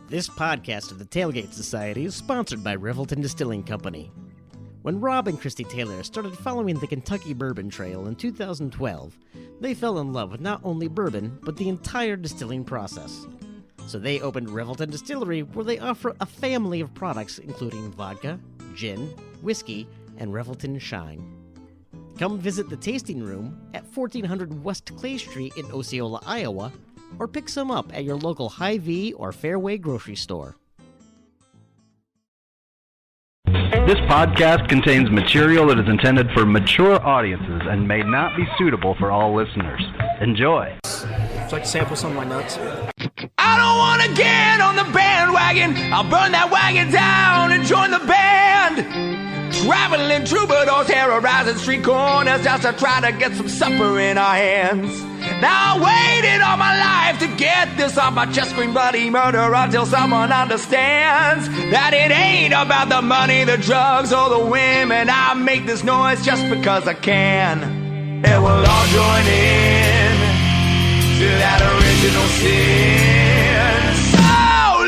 This podcast of the Tailgate Society is sponsored by Revelton Distilling Company. When Rob and Christy Taylor started following the Kentucky Bourbon Trail in 2012, they fell in love with not only bourbon, but the entire distilling process. So they opened Revelton Distillery, where they offer a family of products including vodka, gin, whiskey, and Revelton Shine. Come visit the tasting room at 1400 West Clay Street in Osceola, Iowa, or pick some up at your local Hy-Vee or Fairway grocery store. This podcast contains material that is intended for mature audiences and may not be suitable for all listeners. Enjoy. Would you like to sample some of my nuts? I don't want to get on the bandwagon. I'll burn that wagon down and join the band. Traveling troubadours, terrorizing street corners just to try to get some supper in our hands. Now I waited all my life to get this off my chest, scream bloody murder until someone understands that it ain't about the money, the drugs, or the women. I make this noise just because I can, and we'll all join in to that original sin. So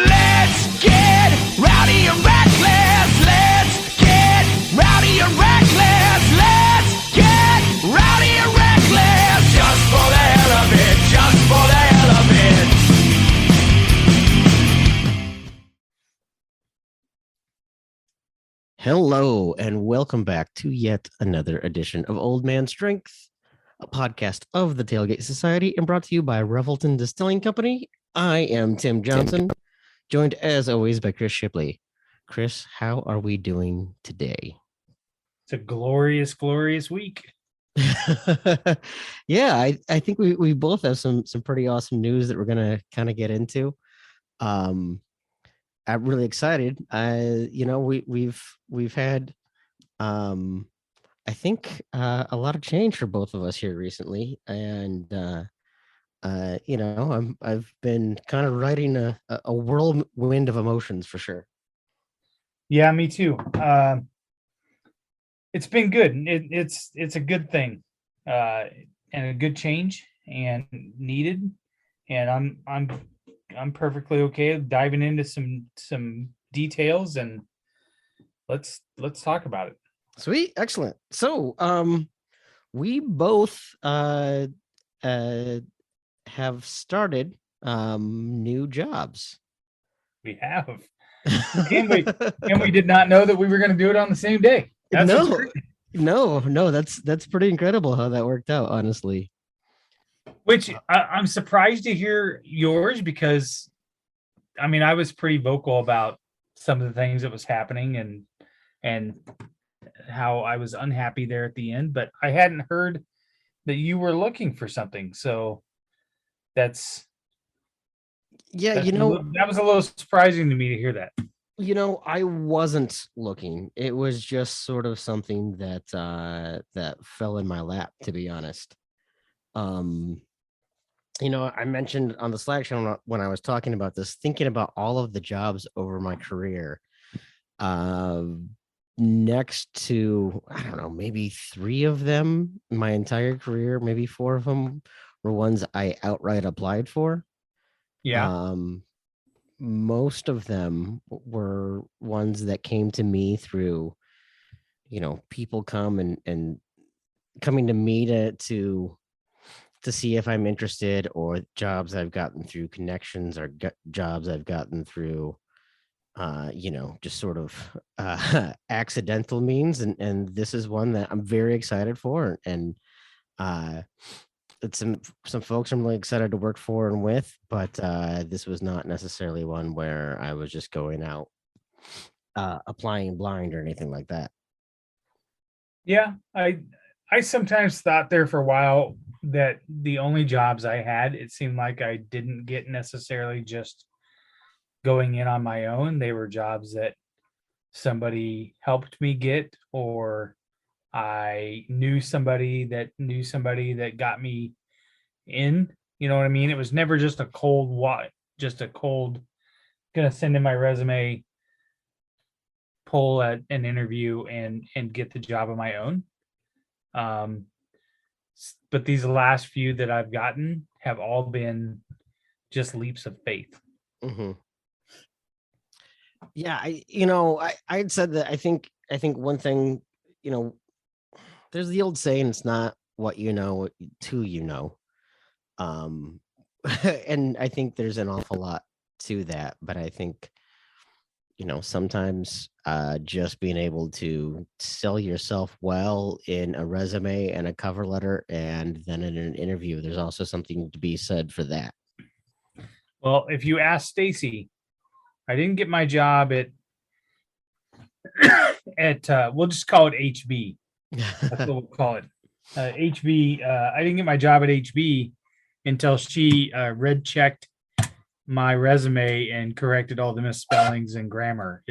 let's get rowdy and reckless. Let's get rowdy and reckless. Let's get rowdy and reckless. Just for the hell of it. Just for the hell of it. Hello, and welcome back to yet another edition of Old Man Strength, a podcast of the Tailgate Society and brought to you by Revelton Distilling Company. I am Tim Johnson, joined as always by Chris Shipley. Chris, how are we doing today? It's a glorious, glorious week. Yeah, I think we both have some pretty awesome news that we're gonna kind of get into. I'm really excited. We've had I think a lot of change for both of us here recently, and I've been kind of riding a whirlwind of emotions for sure. Yeah, me too. It's been good. It's a good thing, and a good change and needed. And I'm perfectly okay diving into some details, and let's talk about it. Sweet, excellent. So, we both have started new jobs. We have, and we did not know that we were going to do it on the same day. No, that's pretty incredible how that worked out, honestly. Which I'm surprised to hear yours, because I mean, I was pretty vocal about some of the things that was happening and how I was unhappy there at the end, but I hadn't heard that you were looking for something. So that was a little surprising to me to hear that. I wasn't looking. It was just sort of something that fell in my lap, to be honest. I mentioned on the Slack channel when I was talking about this, thinking about all of the jobs over my career, next to, I don't know, maybe 3 of them, my entire career, maybe 4 of them were ones I outright applied for. Yeah. Most of them were ones that came to me through, people coming to me to see if I'm interested, or jobs I've gotten through connections, or jobs I've gotten through, just sort of accidental means. And this is one that I'm very excited for. And it's some folks I'm really excited to work for and with, but this was not necessarily one where I was just going out applying blind or anything like that. Yeah, I sometimes thought there for a while that the only jobs I had, it seemed like I didn't get necessarily just going in on my own. They were jobs that somebody helped me get, or I knew somebody that got me in. You know what I mean? It was never just a cold gonna send in my resume, pull at an interview and get the job on my own. But these last few that I've gotten have all been just leaps of faith. Mm-hmm. Yeah, I'd said that I think one thing, there's the old saying, it's not what you know, it's who you know. Um and I think there's an awful lot to that, but I think sometimes just being able to sell yourself well in a resume and a cover letter and then in an interview, there's also something to be said for that. Well, if you ask Stacy, I didn't get my job at we'll just call it HB. That's what we'll call it. HB. I didn't get my job at HB until she red checked my resume and corrected all the misspellings and grammar,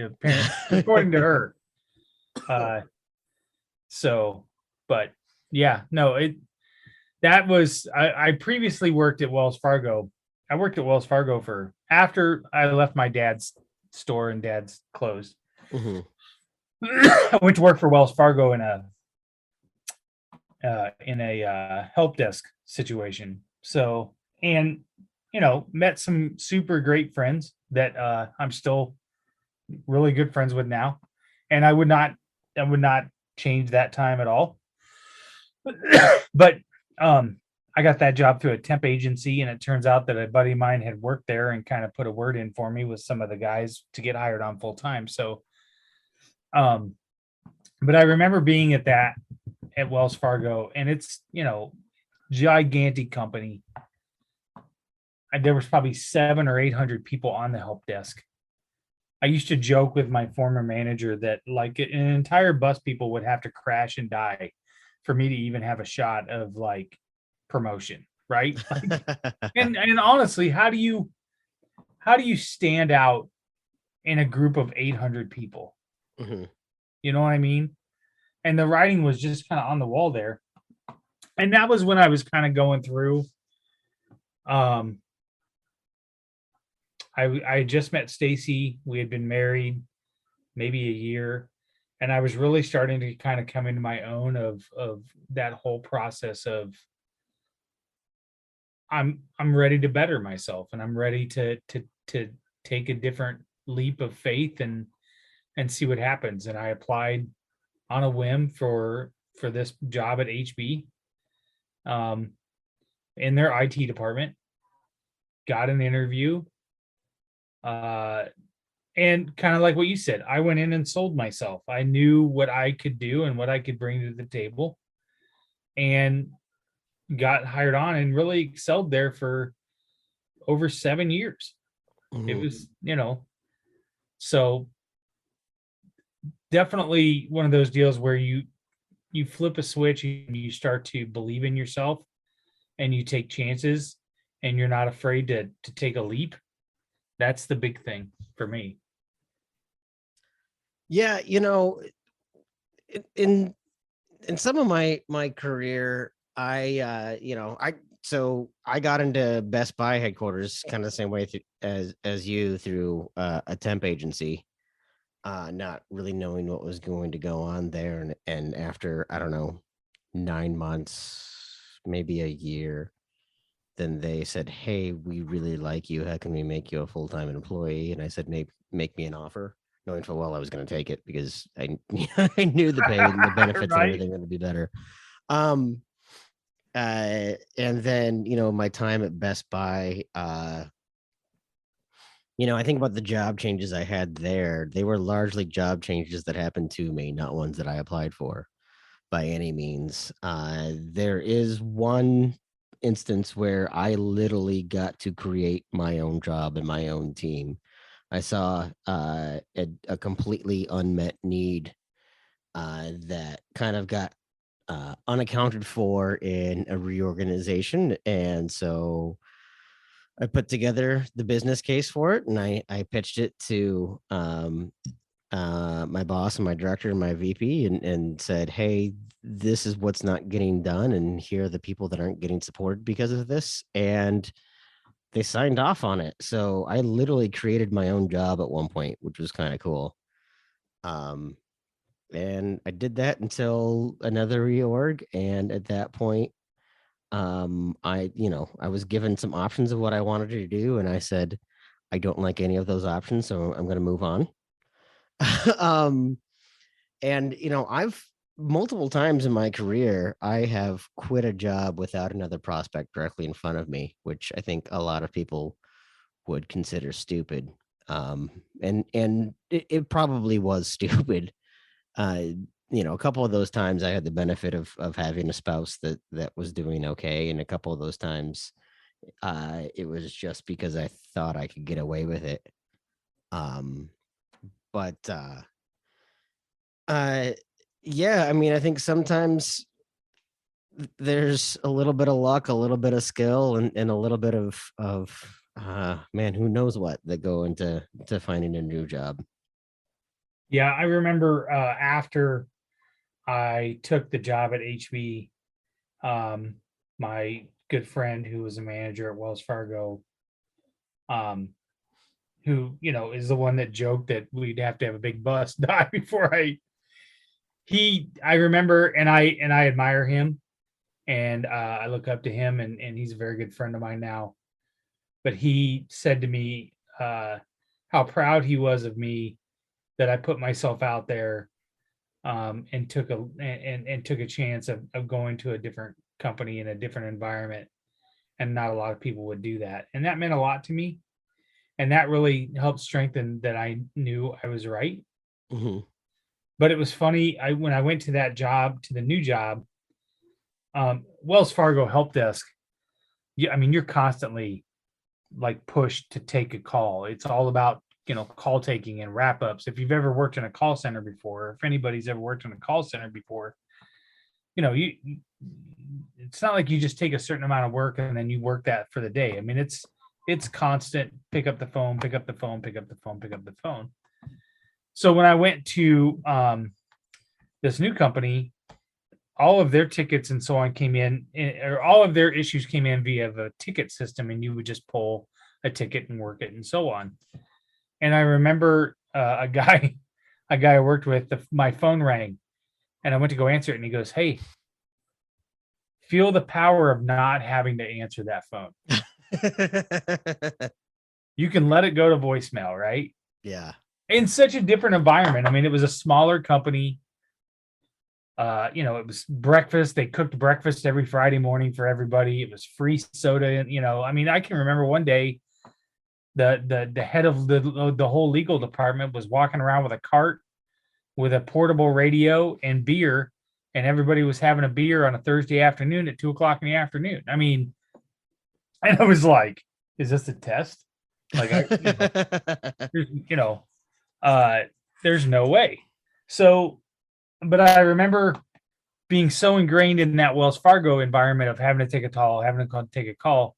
according to her. But yeah, no, that was I previously worked at Wells Fargo. I worked at Wells Fargo for after I left my dad's store and dad's closed. Mm-hmm. I went to work for Wells Fargo in a help desk situation. So, and met some super great friends that I'm still really good friends with now, and I would not change that time at all. But I got that job through a temp agency, and it turns out that a buddy of mine had worked there and kind of put a word in for me with some of the guys to get hired on full time. So, but I remember being at Wells Fargo, and it's, gigantic company. And there was probably 700 or 800 people on the help desk. I used to joke with my former manager that like an entire bus people would have to crash and die for me to even have a shot of like promotion, right? Like, and honestly, how do you stand out in a group of 800 people? Mm-hmm. You know what I mean? And the writing was just kind of on the wall there. And that was when I was kind of going through. I just met Stacy. We had been married maybe a year, and I was really starting to kind of come into my own of that whole process of I'm ready to better myself, and I'm ready to take a different leap of faith and see what happens. And I applied on a whim for this job at HB, in their IT department, got an interview, and kind of like what you said, I went in and sold myself. I knew what I could do and what I could bring to the table, and got hired on and really excelled there for over 7 years. Mm-hmm. It was, so definitely one of those deals where you flip a switch and you start to believe in yourself and you take chances and you're not afraid to take a leap. That's the big thing for me. Yeah. In some of my career, I got into Best Buy headquarters kind of the same way as you through a temp agency, not really knowing what was going to go on there. And after, I don't know, 9 months, maybe a year, then they said, "Hey, we really like you. How can we make you a full-time employee?" And I said, make me an offer, knowing full well I was going to take it because I I knew the pay and the benefits right. And everything would be better. And then, my time at Best Buy, I think about the job changes I had there. They were largely job changes that happened to me, not ones that I applied for by any means. There is one instance where I literally got to create my own job and my own team. I saw a completely unmet need that kind of got unaccounted for in a reorganization. And so I put together the business case for it, and I pitched it to my boss and my director and my VP and said, "Hey, this is what's not getting done, and here are the people that aren't getting supported because of this." And they signed off on it. So I literally created my own job at one point, which was kind of cool. And I did that until another reorg. And at that point, I was given some options of what I wanted to do. And I said, I don't like any of those options, so I'm going to move on. um, and I've multiple times in my career, I have quit a job without another prospect directly in front of me, which I think a lot of people would consider stupid. And it probably was stupid. Uh, a couple of those times I had the benefit of having a spouse that was doing okay, and a couple of those times it was just because I thought I could get away with it. Um, but uh, yeah, I mean, I think sometimes there's a little bit of luck, a little bit of skill, and a little bit of man, who knows what that go into finding a new job. Yeah, I remember after I took the job at HB, my good friend who was a manager at Wells Fargo, um, who is the one that joked that we'd have to have a big bus die before I remember, and I admire him, and I look up to him, and he's a very good friend of mine now. But he said to me how proud he was of me that I put myself out there, and took a chance of going to a different company in a different environment, and not a lot of people would do that, and that meant a lot to me, and that really helped strengthen that I knew I was right. Mhm. But it was funny, when I went to that job, to the new job, Wells Fargo help desk. Yeah, I mean, you're constantly like pushed to take a call. It's all about call taking and wrap ups. If you've ever worked in a call center before, if anybody's ever worked in a call center before, you it's not like you just take a certain amount of work and then you work that for the day. I mean, it's constant. Pick up the phone, pick up the phone, pick up the phone, pick up the phone. So when I went to this new company, all of their tickets and so on came in, or all of their issues came in via the ticket system, and you would just pull a ticket and work it and so on. And I remember a guy I worked with, my phone rang, and I went to go answer it, and he goes, "Hey, feel the power of not having to answer that phone. You can let it go to voicemail, right?" Yeah. In such a different environment. I mean, it was a smaller company. It was breakfast. They cooked breakfast every Friday morning for everybody. It was free soda. And, I mean, I can remember one day the head of the whole legal department was walking around with a cart with a portable radio and beer, and everybody was having a beer on a Thursday afternoon at 2:00 in the afternoon. I mean, and I was like, is this a test? Like, there's no way. So, but I remember being so ingrained in that Wells Fargo environment of having to take a call,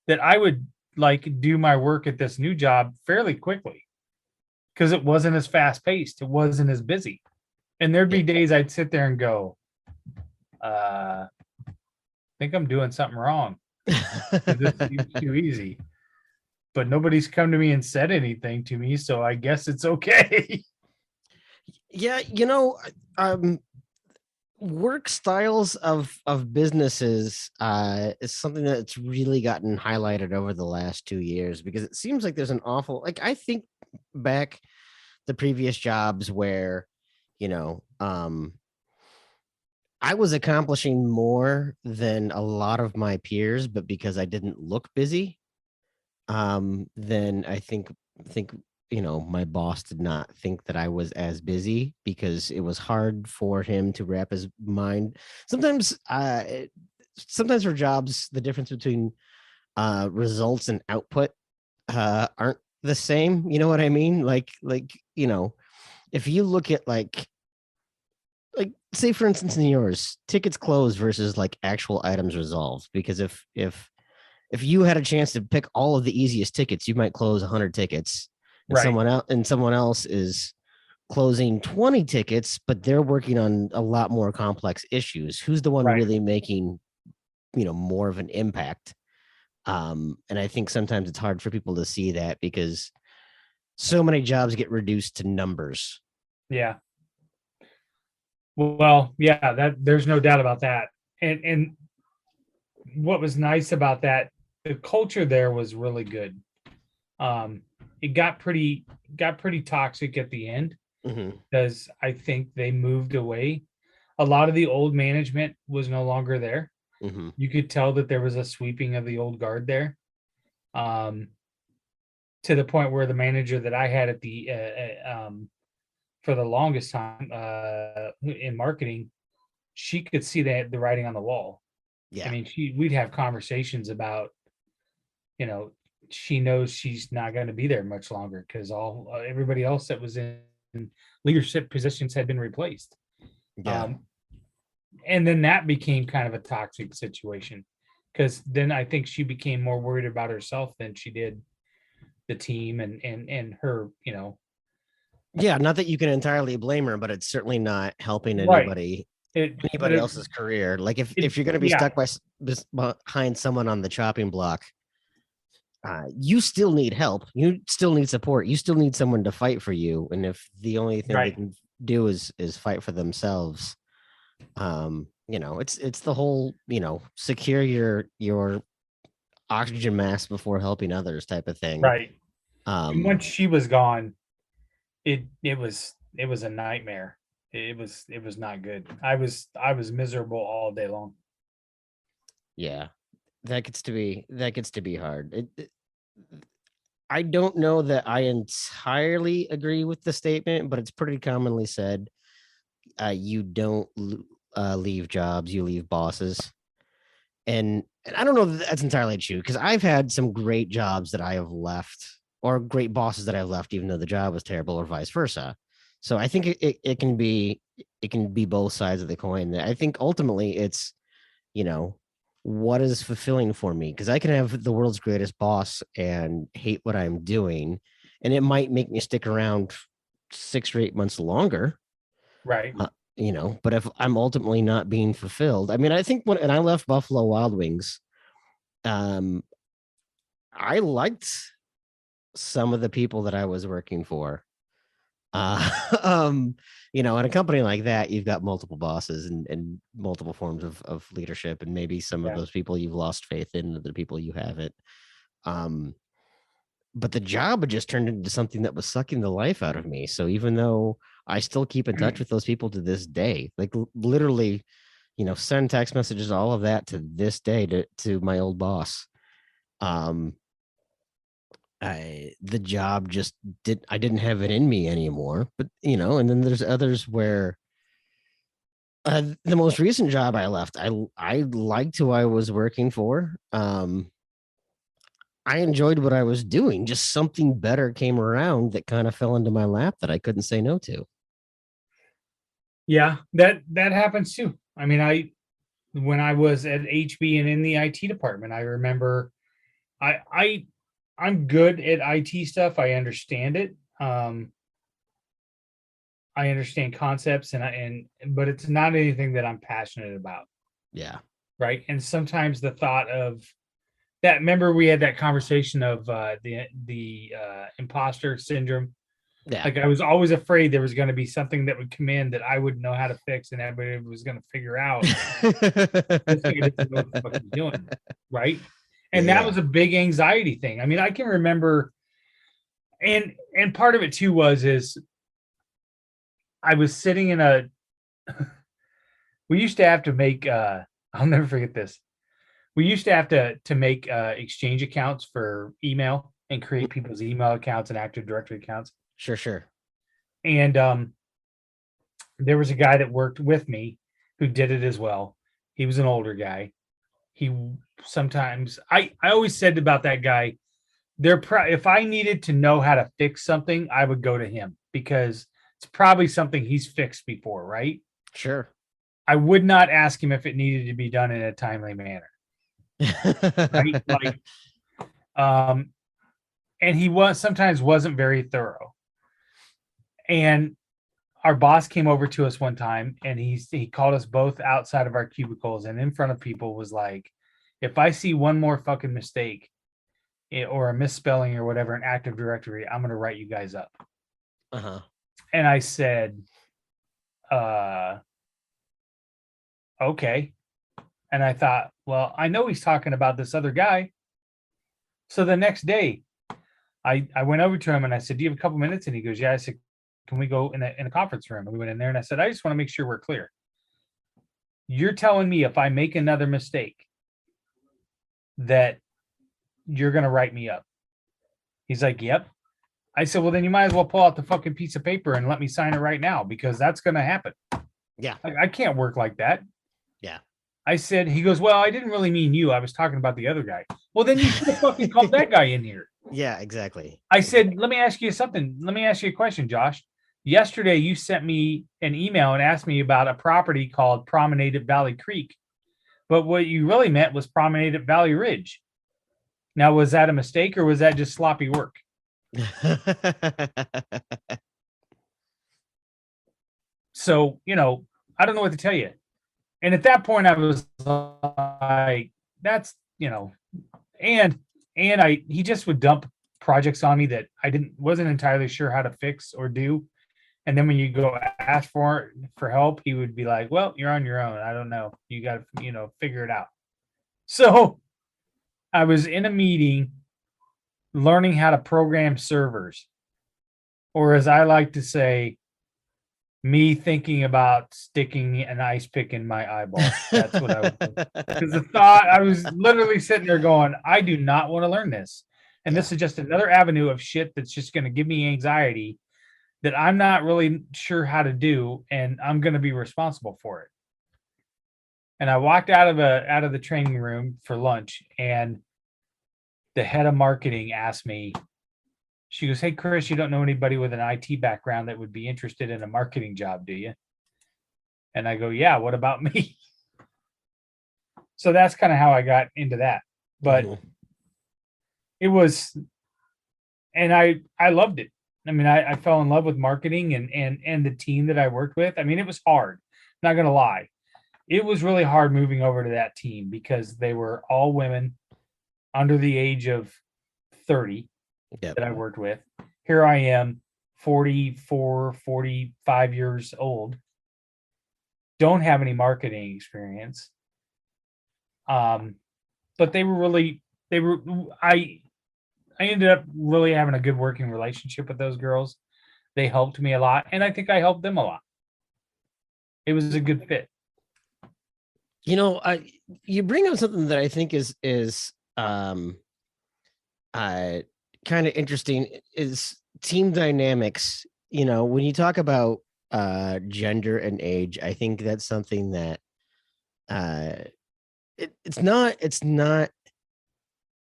that I would like do my work at this new job fairly quickly, because it wasn't as fast paced. It wasn't as busy. And there'd be days I'd sit there and go, I think I'm doing something wrong. This seems too easy. But nobody's come to me and said anything to me, so I guess it's okay. Yeah, work styles of businesses is something that's really gotten highlighted over the last 2 years, because it seems like there's an awful, like, I think back the previous jobs where I was accomplishing more than a lot of my peers, but because I didn't look busy, then I think my boss did not think that I was as busy, because it was hard for him to wrap his mind. Sometimes for jobs, the difference between results and output aren't the same. You know what I mean? Like if you look at like say for instance in yours, tickets closed versus like actual items resolved, because if you had a chance to pick all of the easiest tickets, you might close 100 tickets, and Right. someone else is closing 20 tickets, but they're working on a lot more complex issues. Who's the one Right. really making more of an impact? And I think sometimes it's hard for people to see that, because so many jobs get reduced to numbers. Yeah. Well, yeah, that there's no doubt about that. And what was nice about that, the culture there was really good. It got pretty toxic at the end, because I think they moved away. A lot of the old management was no longer there. You could tell that there was a sweeping of the old guard there. To the point where the manager that I had at the for the longest time in marketing, she could see the writing on the wall. Yeah. I mean, we'd have conversations about, she knows she's not going to be there much longer because everybody else that was in leadership positions had been replaced. Yeah. And then that became kind of a toxic situation because then I think she became more worried about herself than she did the team and her, Yeah, not that you can entirely blame her, but it's certainly not helping Right. anybody But else's career. Like if you're going to be stuck behind someone on the chopping block, you still need help. You still need support. You still need someone to fight for you. And if the only thing they can do is fight for themselves, it's the whole, secure your oxygen mask before helping others type of thing. Right. And once she was gone, it was a nightmare. It was not good. I was miserable all day long. Yeah, that gets to be hard. I don't know that I entirely agree with the statement, but it's pretty commonly said. You don't leave jobs, you leave bosses. And I don't know that that's entirely true because I've had some great jobs that I have left or great bosses that I've left, even though the job was terrible or vice versa. So I think it can be both sides of the coin. I think ultimately it's, what is fulfilling for me? Because I can have the world's greatest boss and hate what I'm doing, and it might make me stick around 6 or 8 months longer. Right. But if I'm ultimately not being fulfilled, I mean, I think when I left Buffalo Wild Wings, I liked some of the people that I was working for. In a company like that, you've got multiple bosses and multiple forms of leadership, and maybe some of those people you've lost faith in, the people you haven't. But the job had just turned into something that was sucking the life out of me. So even though I still keep in touch with those people to this day, like literally, send text messages, all of that to this day to my old boss. The job just I didn't have it in me anymore, but and then there's others where the most recent job I left, I liked who I was working for. I enjoyed what I was doing. Just something better came around that kind of fell into my lap that I couldn't say no to. Yeah, that happens too. I mean, when I was at HB and in the IT department, I remember I'm good at IT stuff. I understand it. I understand concepts but it's not anything that I'm passionate about. Yeah. Right. And sometimes the thought of that, remember we had that conversation of the imposter syndrome. Yeah. Like I was always afraid there was going to be something that would come in that I wouldn't know how to fix and everybody was going to figure out this guy doesn't know what the fuck he's doing. Right. And that was a big anxiety thing. I mean, I can remember, and part of it too is I was sitting in we used to have to make, I'll never forget this. We used to have to make exchange accounts for email and create people's email accounts and Active Directory accounts. Sure. And there was a guy that worked with me who did it as well. He was an older guy. He sometimes I always said about that guy, if I needed to know how to fix something, I would go to him because it's probably something he's fixed before, right? Sure. I would not ask him if it needed to be done in a timely manner. Right? Like, and he sometimes wasn't very thorough. And our boss came over to us one time and he called us both outside of our cubicles and in front of people was like, if I see one more fucking mistake or a misspelling or whatever in Active Directory, I'm going to write you guys up. Uh-huh. And I said, okay. And I thought, well, I know he's talking about this other guy. So the next day I went over to him and I said, do you have a couple minutes? And he goes, yeah. I said, can we go in a conference room? And we went in there, and I said, I just want to make sure we're clear. You're telling me if I make another mistake that you're going to write me up. He's like, yep. I said, well, then you might as well pull out the fucking piece of paper and let me sign it right now, because that's going to happen. Yeah. I can't work like that. Yeah. I said, he goes, well, I didn't really mean you. I was talking about the other guy. Well, then you should have fucking called that guy in here. Yeah, exactly. I said, let me ask you something. Let me ask you a question, Josh. Yesterday, you sent me an email and asked me about a property called Promenade at Valley Creek. But what you really meant was Promenade at Valley Ridge. Now, was that a mistake, or was that just sloppy work? So, I don't know what to tell you. And at that point, I was like, that's, and he just would dump projects on me that I wasn't entirely sure how to fix or do. And then when you go ask for help, he would be like, well, you're on your own. I don't know. You got to, figure it out. So I was in a meeting learning how to program servers, or as I like to say, me thinking about sticking an ice pick in my eyeball. That's what I was doing. Because the thought, I was literally sitting there going, I do not want to learn this. And this is just another avenue of shit that's just going to give me anxiety that I'm not really sure how to do, and I'm going to be responsible for it. And I walked out of the training room for lunch, and the head of marketing asked me, she goes, hey, Chris, you don't know anybody with an IT background that would be interested in a marketing job, do you? And I go, yeah, what about me? So that's kind of how I got into that. But it was, and I loved it. I mean, I fell in love with marketing and the team that I worked with. I mean, it was hard, not going to lie. It was really hard moving over to that team because they were all women under the age of 30 that I worked with. Here I am, 44, 45 years old. Don't have any marketing experience. But I ended up really having a good working relationship with those girls. They helped me a lot, and I think I helped them a lot. It was a good fit. You bring up something that I think is kind of interesting, is team dynamics. When you talk about gender and age, I think that's something that it's not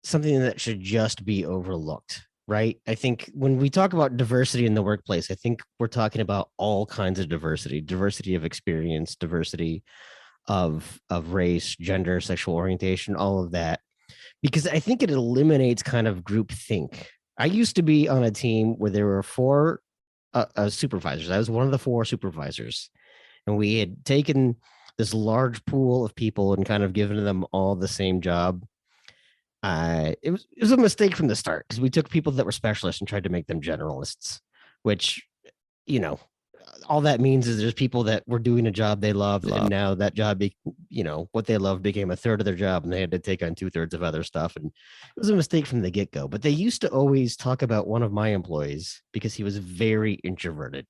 something that should just be overlooked, right? I think when we talk about diversity in the workplace, I think we're talking about all kinds of diversity of experience, diversity of race, gender, sexual orientation, all of that, because I think it eliminates kind of group think. I used to be on a team where there were 4 supervisors. I was one of the 4 supervisors, and we had taken this large pool of people and kind of given them all the same job. It was a mistake from the start, because we took people that were specialists and tried to make them generalists, which, all that means is there's people that were doing a job they loved, and now that job, what they loved became a third of their job, and they had to take on 2/3 of other stuff. And it was a mistake from the get-go. But they used to always talk about one of my employees because he was very introverted,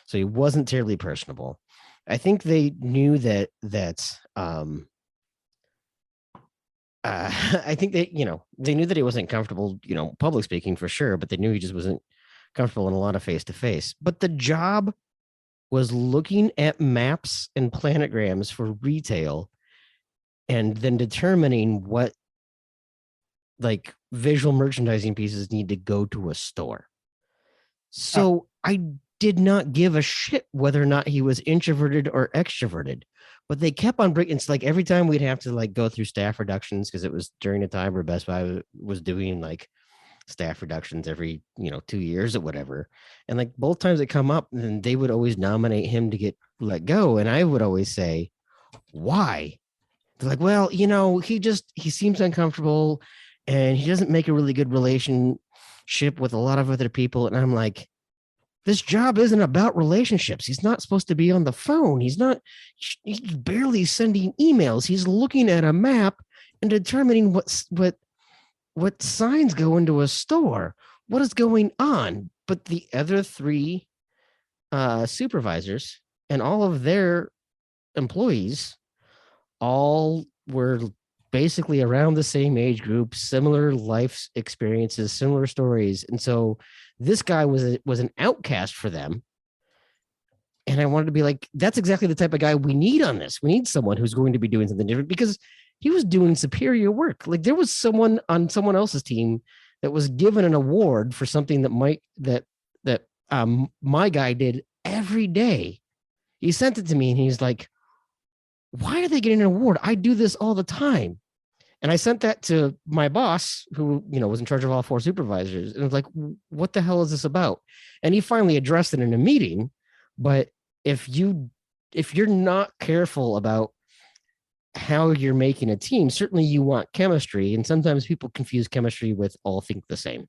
so he wasn't terribly personable. I think they knew that I think they knew that he wasn't comfortable, public speaking for sure, but they knew he just wasn't comfortable in a lot of face-to-face. But the job was looking at maps and planograms for retail and then determining what visual merchandising pieces need to go to a store. So I did not give a shit whether or not he was introverted or extroverted, but they kept on bringing. It's like every time we'd have to go through staff reductions, because it was during a time where Best Buy was doing staff reductions every 2 years or whatever, and both times it come up, and they would always nominate him to get let go, and I would always say, why? They're like, well, he seems uncomfortable, and he doesn't make a really good relationship with a lot of other people. And I'm like, this job isn't about relationships. He's not supposed to be on the phone. He's barely sending emails. He's looking at a map and determining what signs go into a store, what is going on. But the other 3 supervisors, and all of their employees all were basically around the same age group, similar life experiences, similar stories. And so this guy was an outcast for them. And I wanted to be like, that's exactly the type of guy we need on this. We need someone who's going to be doing something different, because he was doing superior work. Like, there was someone on someone else's team that was given an award for something that my guy did every day. He sent it to me and he's like, why are they getting an award? I do this all the time. And I sent that to my boss, who, was in charge of all 4 supervisors. And I was like, what the hell is this about? And he finally addressed it in a meeting. But if you're not careful about how you're making a team, certainly you want chemistry. And sometimes people confuse chemistry with all think the same.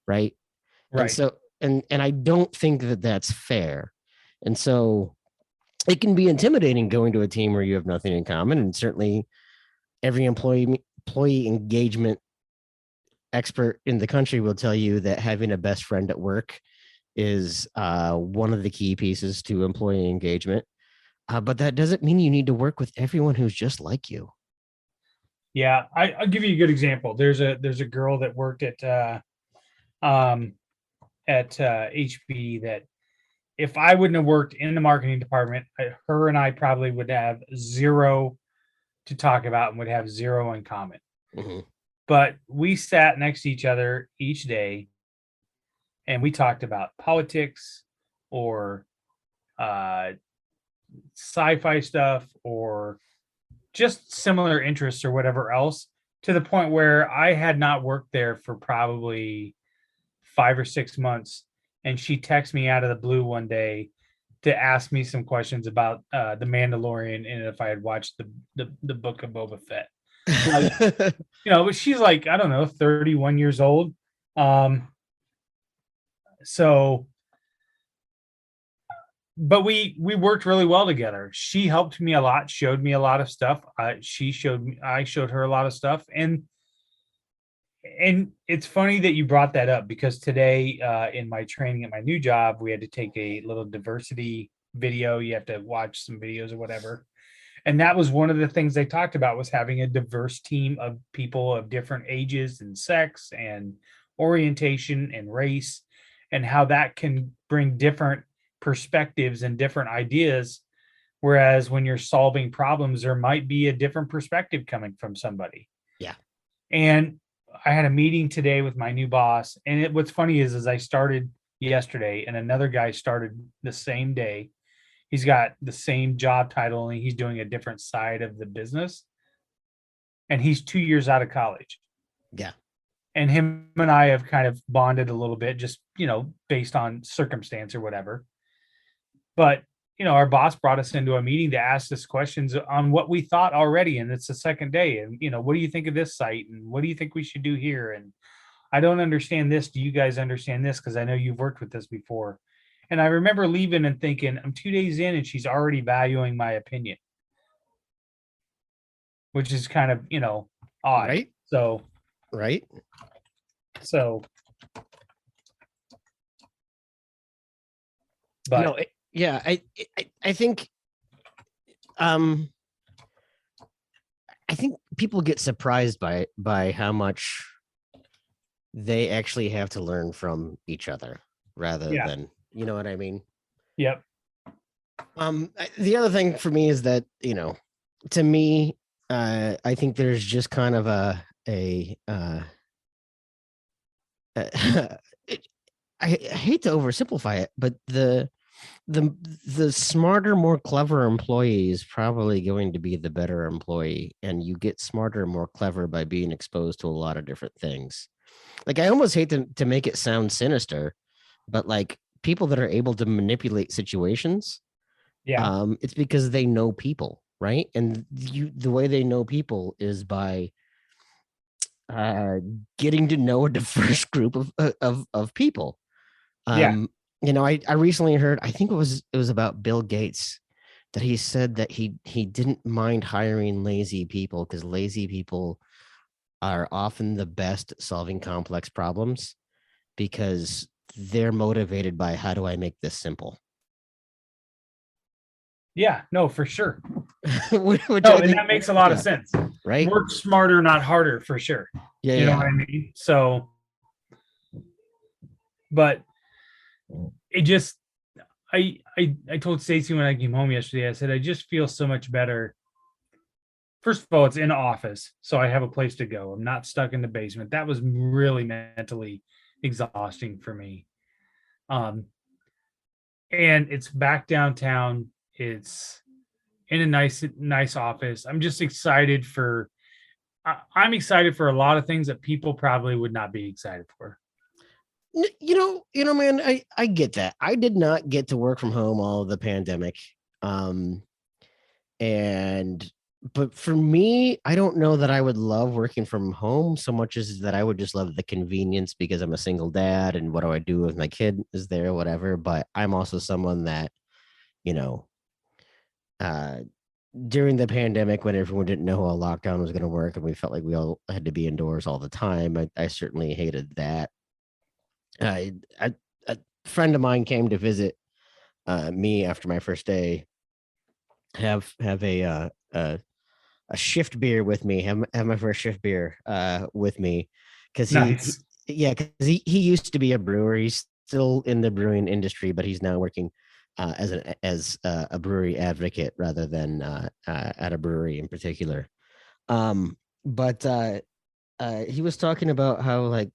Right. And so, and I don't think that that's fair. And so it can be intimidating going to a team where you have nothing in common. And certainly every employee engagement expert in the country will tell you that having a best friend at work is one of the key pieces to employee engagement. But that doesn't mean you need to work with everyone who's just like you. Yeah, I'll give you a good example. There's a girl that worked at HB that, if I wouldn't have worked in the marketing department, her and I probably would have zero to talk about and would have zero in common. Mm-hmm. But we sat next to each other each day and we talked about politics or sci-fi stuff or just similar interests or whatever else, to the point where I had not worked there for probably 5 or 6 months. And she texted me out of the blue one day to ask me some questions about the Mandalorian and if I had watched the book of Boba Fett. Like, but she's like, I don't know, 31 years old. But we worked really well together. She helped me a lot, showed me a lot of stuff. I showed her a lot of stuff. And it's funny that you brought that up, because today in my training at my new job, we had to take a little diversity video. You have to watch some videos or whatever. And that was one of the things they talked about, was having a diverse team of people of different ages and sex and orientation and race, and how that can bring different perspectives and different ideas. Whereas when you're solving problems, there might be a different perspective coming from somebody. Yeah. And I had a meeting today with my new boss, and what's funny is I started yesterday and another guy started the same day. He's got the same job title and he's doing a different side of the business, and he's 2 years out of college. Yeah. And him and I have kind of bonded a little bit, just, based on circumstance or whatever. But, our boss brought us into a meeting to ask us questions on what we thought already. And it's the second day. And, what do you think of this site? And what do you think we should do here? And I don't understand this. Do you guys understand this? Because I know you've worked with this before. And I remember leaving and thinking, I'm 2 days in and she's already valuing my opinion, which is kind of, odd. Right. So, right. So, but yeah, I think people get surprised by how much they actually have to learn from each other rather than, you know what I mean? Yep. The other thing for me is that, to me, I think there's just kind of I hate to oversimplify it, but the smarter, more clever employee is probably going to be the better employee, and you get smarter and more clever by being exposed to a lot of different things. Like, I almost hate to make it sound sinister, but like, people that are able to manipulate situations, it's because they know people, right? And the way they know people is by getting to know a diverse group of people. I recently heard, I think it was about Bill Gates, that he said that he didn't mind hiring lazy people because lazy people are often the best at solving complex problems, because they're motivated by how do I make this simple. Yeah, no, for sure. Which No, I and think, that makes a lot of sense. right? Work smarter, not harder, for sure. Yeah, You know what I mean? So, but it just, I told Stacy when I came home yesterday, I said, I just feel so much better. First of all, it's in office, so I have a place to go. I'm not stuck in the basement. That was really mentally exhausting for me. And it's back downtown. It's in a nice office. I'm just excited for. I'm excited for a lot of things that people probably would not be excited for. Man, I get that. I did not get to work from home all of the pandemic. But for me, I don't know that I would love working from home so much as that I would just love the convenience because I'm a single dad and what do I do if my kid is there, whatever. But I'm also someone that, you know, uh, during the pandemic when everyone didn't know how a lockdown was going to work and we felt like we all had to be indoors all the time, I certainly hated that. A friend of mine came to visit me after my first day, have a shift beer with me, have my first shift beer with me because Nice. he used to be a brewer. He's still in the brewing industry, but he's now working as a brewery advocate rather than at a brewery in particular. But he was talking about how, like,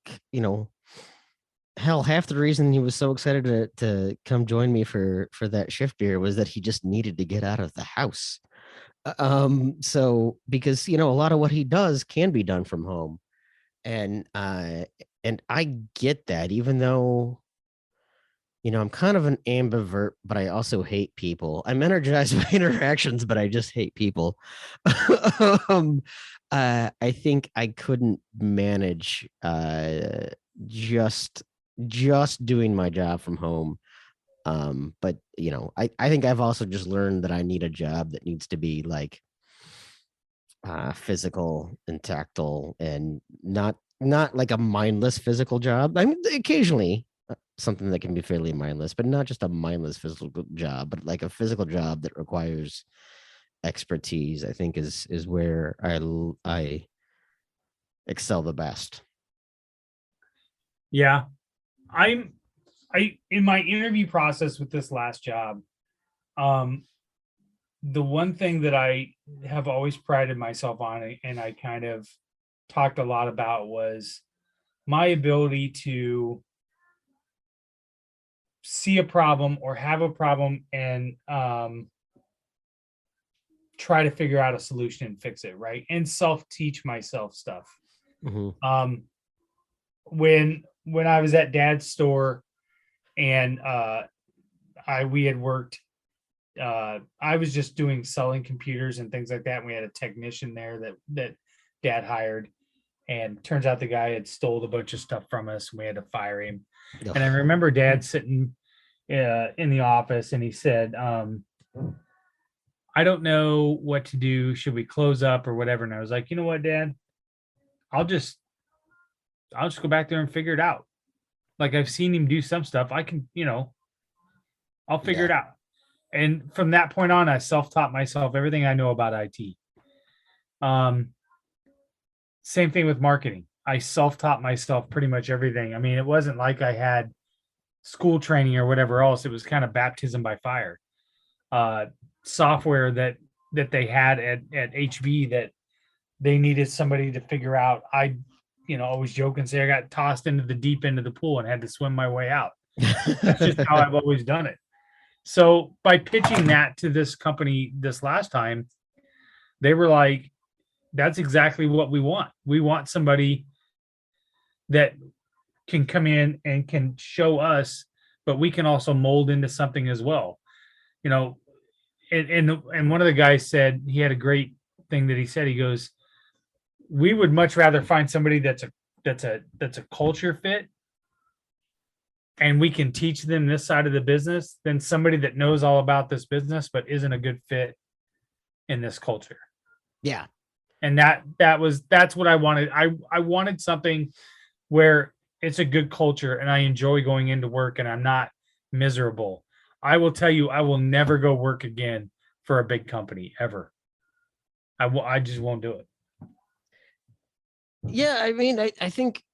hell, half the reason he was so excited to come join me for that shift beer was that he just needed to get out of the house. So because a lot of what he does can be done from home, and I get that, even though I'm kind of an ambivert, but I also hate people. I'm energized by interactions, but I just hate people. I think I couldn't manage just doing my job from home. But I think I've also just learned that I need a job that needs to be like physical and tactile and not like a mindless physical job. I mean, occasionally something that can be fairly mindless, but not just a mindless physical job, but like a physical job that requires expertise. I think is where I excel the best. Yeah, I in my interview process with this last job, the one thing that I have always prided myself on, and I kind of talked a lot about, was my ability to see a problem or have a problem and try to figure out a solution and fix it, right? And self-teach myself stuff. Mm-hmm. When I was at Dad's store and we had worked, I was just selling computers and things like that. And we had a technician there that Dad hired, and turns out the guy had stole a bunch of stuff from us and we had to fire him. Ugh. And I remember Dad sitting in the office and he said, I don't know what to do. Should we close up or whatever? And I was like, you know what, Dad, I'll just go back there and figure it out. Like, I've seen him do some stuff. I can, I'll figure it out. And from that point on, I self-taught myself everything I know about IT. Same thing with marketing. I self-taught myself pretty much everything. I mean, it wasn't like I had school training or whatever else. It was kind of baptism by fire. Software that they had at HV that they needed somebody to figure out. I always joke and say I got tossed into the deep end of the pool and had to swim my way out. That's just how I've always done it. So by pitching that to this company this last time, they were like, that's exactly what we want. We want somebody that can come in and can show us, but we can also mold into something as well. And one of the guys said, he had a great thing that he said. He goes, we would much rather find somebody that's a culture fit and we can teach them this side of the business than somebody that knows all about this business but isn't a good fit in this culture. Yeah. And that's what I wanted. I wanted something where it's a good culture, and I enjoy going into work, and I'm not miserable. I will tell you, I will never go work again for a big company ever. I just won't do it. Yeah, I mean, I think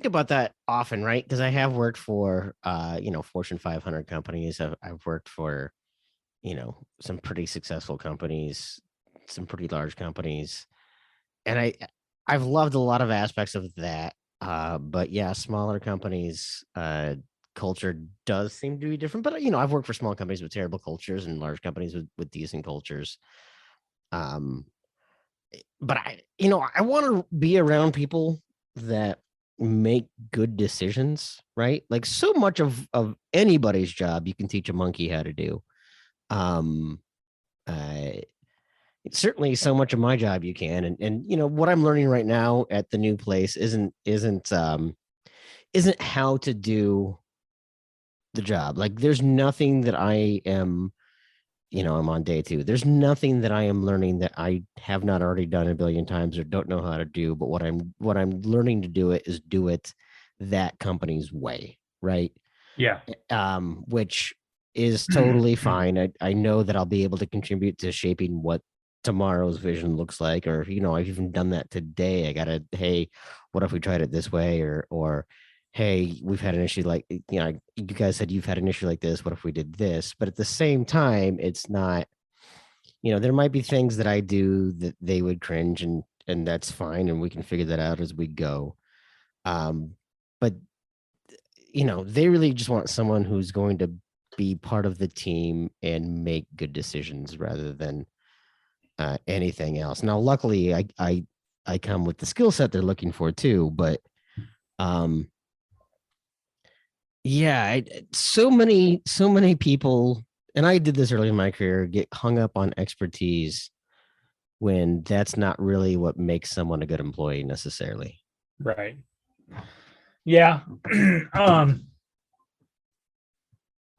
about that often, right? Because I have worked for Fortune 500 companies. I've worked for, some pretty successful companies, some pretty large companies. And I've loved a lot of aspects of that. But yeah, smaller companies, culture does seem to be different. But I've worked for small companies with terrible cultures and large companies with decent cultures. Um, but I want to be around people that make good decisions, right? Like so much of anybody's job you can teach a monkey how to do. Um, uh, Certainly so much of my job you can, and what I'm learning right now at the new place isn't how to do the job. Like there's nothing that I am, I'm on day 2. There's nothing that I am learning that I have not already done a billion times or don't know how to do. But what I'm learning to do it is do it that company's way, right? Yeah. Which is totally fine. I know that I'll be able to contribute to shaping what tomorrow's vision looks like, or I've even done that today. Hey, what if we tried it this way, or hey, we've had an issue like, you guys said you've had an issue like this, what if we did this? But at the same time, it's not, there might be things that I do that they would cringe, and that's fine, and we can figure that out as we go. But they really just want someone who's going to be part of the team and make good decisions rather than anything else. Now, luckily, I come with the skill set they're looking for too, but yeah, so many people, and I did this early in my career, get hung up on expertise when that's not really what makes someone a good employee necessarily. Right. Yeah.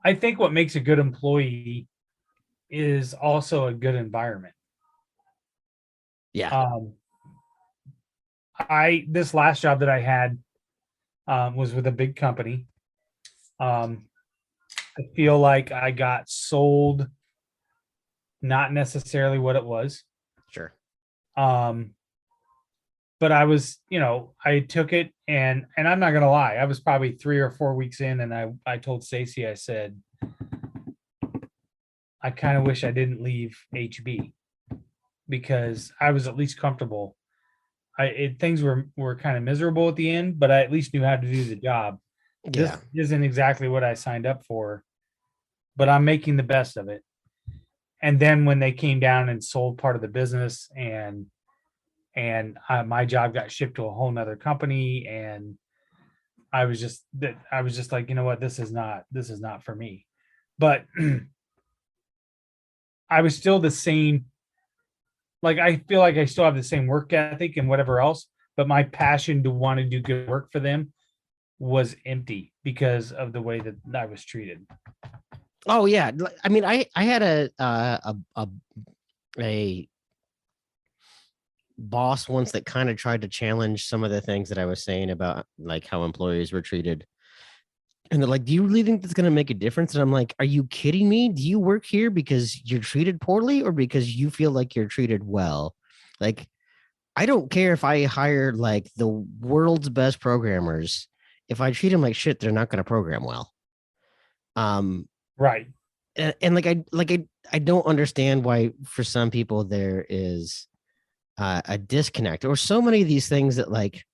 I think what makes a good employee is also a good environment. Yeah. This last job that I had was with a big company. I feel like I got sold not necessarily what it was. Sure. But I was, I took it, and I'm not gonna lie, I was probably 3 or 4 weeks in, and I told Stacy, I said, I kind of wish I didn't leave HB because I was at least comfortable. Things were kind of miserable at the end, but I at least knew how to do the job. Yeah. This isn't exactly what I signed up for, but I'm making the best of it. And then when they came down and sold part of the business, and my job got shipped to a whole nother company, and I was just like, you know what, this is not for me. But I was still the same. Like, I feel like I still have the same work ethic and whatever else, but my passion to want to do good work for them was empty because of the way that I was treated. Oh yeah. I mean, I had a boss once that kind of tried to challenge some of the things that I was saying about like how employees were treated. And they're like, do you really think that's going to make a difference? And I'm like, are you kidding me? Do you work here because you're treated poorly or because you feel like you're treated well? Like, I don't care if I hire like the world's best programmers. If I treat them like shit, they're not going to program well. Right. And I don't understand why for some people there is a disconnect, or so many of these things that, like,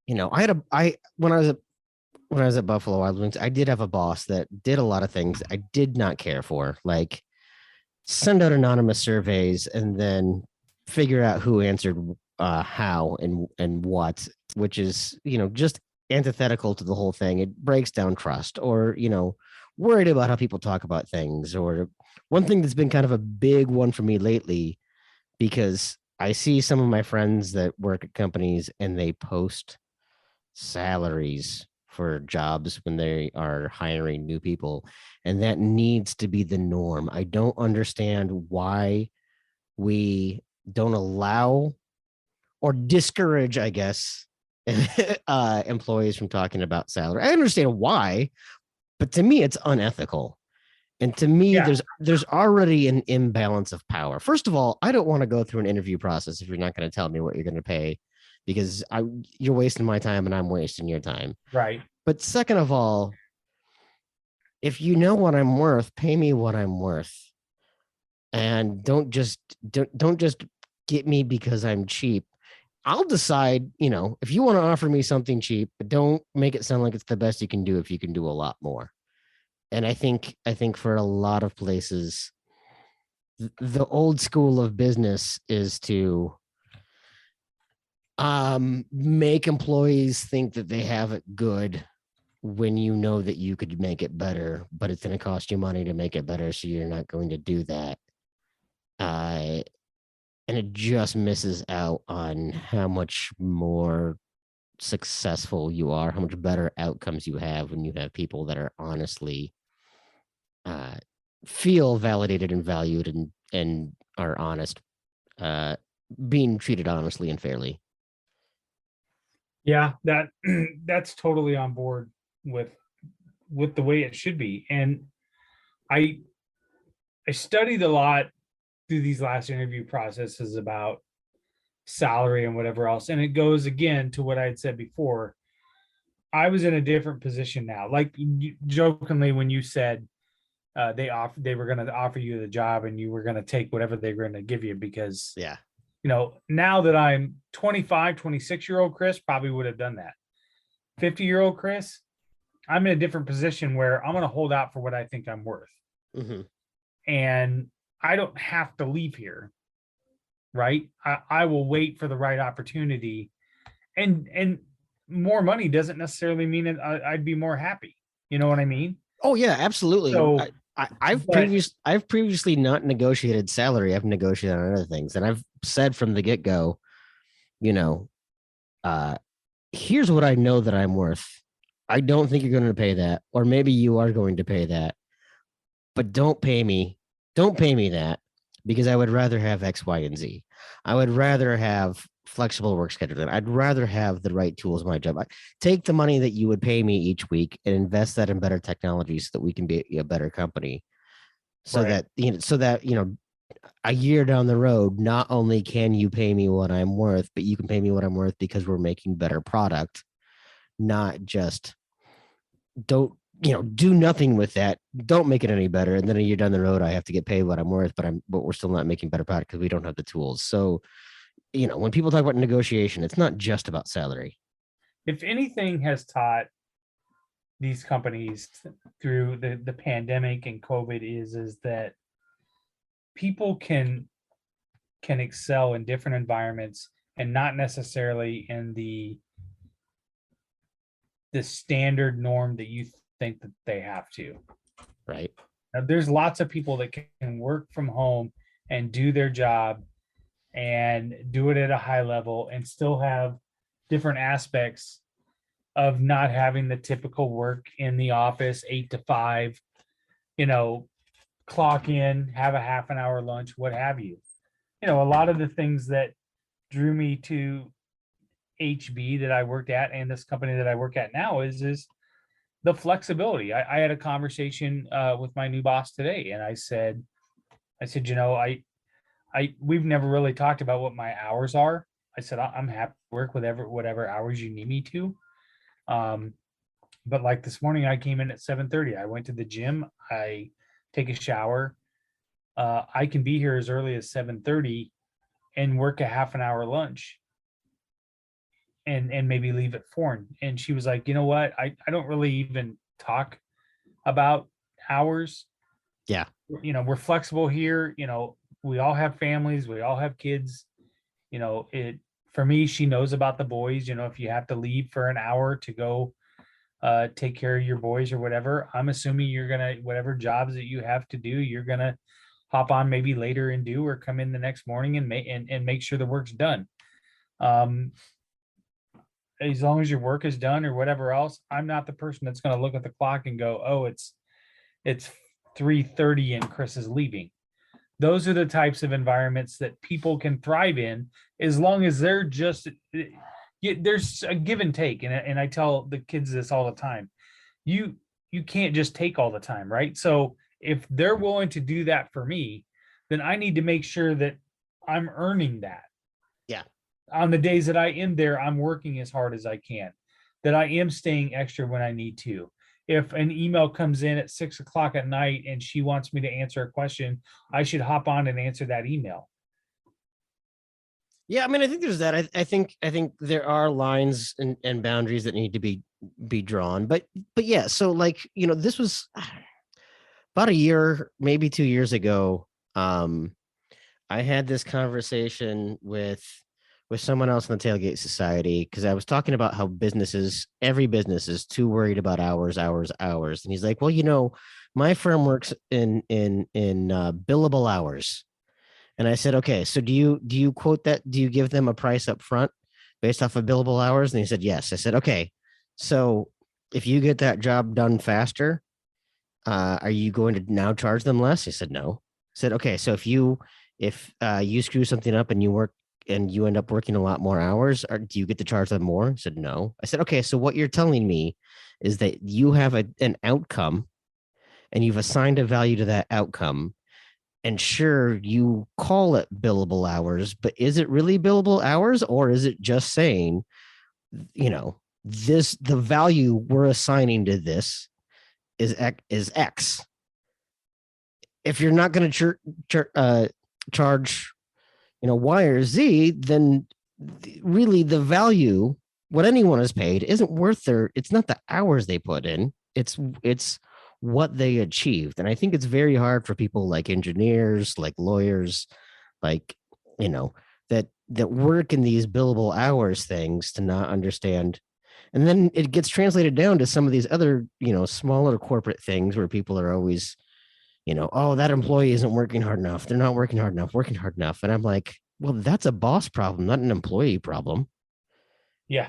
when I was at Buffalo Wild Wings, I did have a boss that did a lot of things I did not care for, like send out anonymous surveys and then figure out who answered how and what, which is, just antithetical to the whole thing. It breaks down trust, or, worried about how people talk about things. Or one thing that's been kind of a big one for me lately, because I see some of my friends that work at companies and they post salaries for jobs when they are hiring new people, and that needs to be the norm. I don't understand why we don't allow or discourage, I guess, employees from talking about salary. I understand why, but to me, it's unethical. And to me, Yeah. there's already an imbalance of power. First of all, I don't want to go through an interview process if you're not going to tell me what you're going to pay, because you're wasting my time and I'm wasting your time. Right. But second of all, if you know what I'm worth, pay me what I'm worth, and don't just get me because I'm cheap. I'll decide, if you want to offer me something cheap, but don't make it sound like it's the best you can do if you can do a lot more. And I think for a lot of places, the old school of business is to make employees think that they have it good when you know that you could make it better, but it's going to cost you money to make it better, so you're not going to do that. And it just misses out on how much more successful you are, how much better outcomes you have when you have people that are honestly feel validated and valued and are honest, being treated honestly and fairly. Yeah, that's totally on board with the way it should be. And I studied a lot through these last interview processes about salary and whatever else. And it goes again to what I had said before. I was in a different position now. Like jokingly, when you said they were going to offer you the job and you were going to take whatever they were going to give you, because Yeah. now that I'm 25, 26-year-old Chris probably would have done that. 50-year-old Chris, I'm in a different position where I'm going to hold out for what I think I'm worth. Mm-hmm. And I don't have to leave here, right? I will wait for the right opportunity, and more money doesn't necessarily mean I'd be more happy. You know what I mean? Oh yeah, absolutely. So, I've previously not negotiated salary. I've negotiated on other things, and I've said from the get go, here's what I know that I'm worth. I don't think you're going to pay that, or maybe you are going to pay that, but don't pay me that, because I would rather have X, Y, and Z. I would rather have flexible work scheduling. I'd rather have the right tools in my job. Take the money that you would pay me each week and invest that in better technology so that we can be a better company. So right. that a year down the road, not only can you pay me what I'm worth, but you can pay me what I'm worth because we're making better product, not just don't do nothing with that. Don't make it any better. And then a year down the road, I have to get paid what I'm worth, but we're still not making better product because we don't have the tools. So, when people talk about negotiation, it's not just about salary. If anything has taught these companies through the pandemic and COVID is that people can excel in different environments and not necessarily in the standard norm that you think that they have to. Right. Now, there's lots of people that can work from home and do their job and do it at a high level and still have different aspects of not having the typical work in the office 8 to 5, clock in, have a half an hour lunch, what have you. A lot of the things that drew me to HB that I worked at and this company that I work at now is the flexibility. I had a conversation with my new boss today, and I said, we've never really talked about what my hours are. I said, I'm happy to work with whatever hours you need me to. But like this morning, I came in at 7:30. I went to the gym. I take a shower. I can be here as early as 7:30 and work a half an hour lunch and maybe leave at 4. And she was like, you know what? I don't really even talk about hours. Yeah. We're flexible here. We all have families. We all have kids. For me, she knows about the boys. If you have to leave for an hour to go take care of your boys or whatever, I'm assuming you're going to, whatever jobs that you have to do, you're going to hop on maybe later and do, or come in the next morning and make sure the work's done. As long as your work is done or whatever else, I'm not the person that's going to look at the clock and go, oh, it's 3:30 and Chris is leaving. Those are the types of environments that people can thrive in, as long as they're just, there's a give and take, and I tell the kids this all the time. You can't just take all the time, right? So if they're willing to do that for me, then I need to make sure that I'm earning that. Yeah. On the days that I am there, I'm working as hard as I can, that I am staying extra when I need to. If an email comes in at 6 o'clock at night and she wants me to answer a question, I should hop on and answer that email. Yeah, I mean, I think there's that. I think there are lines and boundaries that need to be drawn. But yeah, so like, this was about a year, maybe 2 years ago. I had this conversation with someone else in the Tailgate Society because I was talking about how every business is too worried about hours. And he's like, well, my firm works in billable hours. And I said, okay, so do you quote that? Do you give them a price up front based off of billable hours? And he said, yes. I said, okay, so if you get that job done faster, are you going to now charge them less? He said, no. I said, okay, so if you screw something up and you end up working a lot more hours, or do you get to charge them more? He said, no. I said, okay, so what you're telling me is that you have an outcome and you've assigned a value to that outcome. And sure, you call it billable hours, but is it really billable hours, or is it just saying, the value we're assigning to this is X? If you're not going to charge, Y or Z, then really the value, what anyone is paid, isn't worth it's not the hours they put in. It's what they achieved. And I think it's very hard for people like engineers, like lawyers, like, that work in these billable hours things to not understand. And then it gets translated down to some of these other, smaller corporate things where people are always, oh, that employee isn't working hard enough. They're not working hard enough. And I'm like, well, that's a boss problem, not an employee problem. Yeah.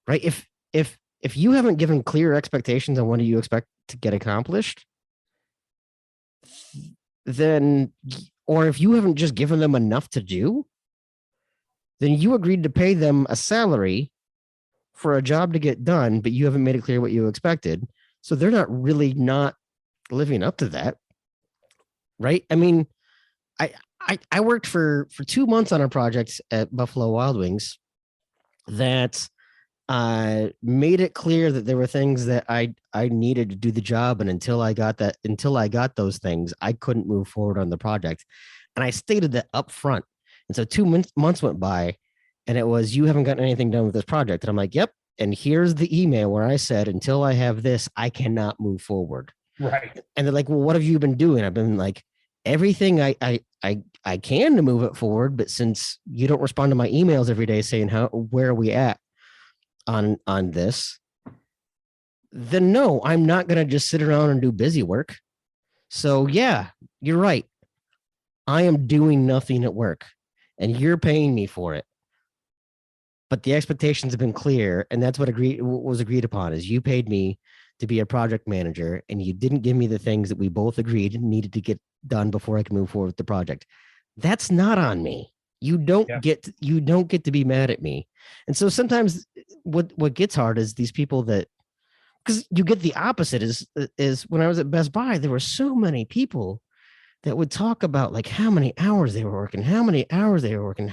Right. If you haven't given clear expectations on what do you expect to get accomplished, then, or if you haven't just given them enough to do, then you agreed to pay them a salary for a job to get done, but you haven't made it clear what you expected. So they're not really not living up to that. Right. I mean, I worked for 2 months on a project at Buffalo Wild Wings that made it clear that there were things that I needed to do the job. And until I got those things, I couldn't move forward on the project. And I stated that up front. And so 2 months went by and it was, you haven't gotten anything done with this project. And I'm like, yep. And here's the email where I said, until I have this, I cannot move forward. Right. And they're like, well, what have you been doing? I've been like, everything I can to move it forward. But since you don't respond to my emails every day saying where are we at on this, then no, I'm not going to just sit around and do busy work. So yeah, you're right. I am doing nothing at work and you're paying me for it. But the expectations have been clear. And that's what was agreed upon is you paid me to be a project manager and you didn't give me the things that we both agreed needed to get done before I could move forward with the project. That's not on me. You don't get to be mad at me. And so sometimes what gets hard is these people that, because you get the opposite is when I was at Best Buy, there were so many people that would talk about like how many hours they were working, how many hours they were working.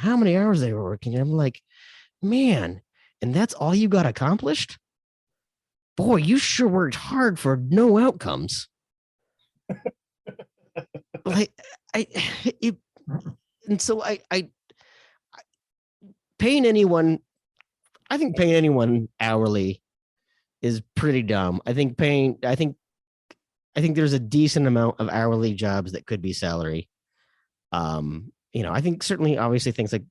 And I'm like, man, and that's all you got accomplished? Boy, you sure worked hard for no outcomes. Like so I paying anyone hourly is pretty dumb. I think there's a decent amount of hourly jobs that could be salary. I think certainly obviously things like,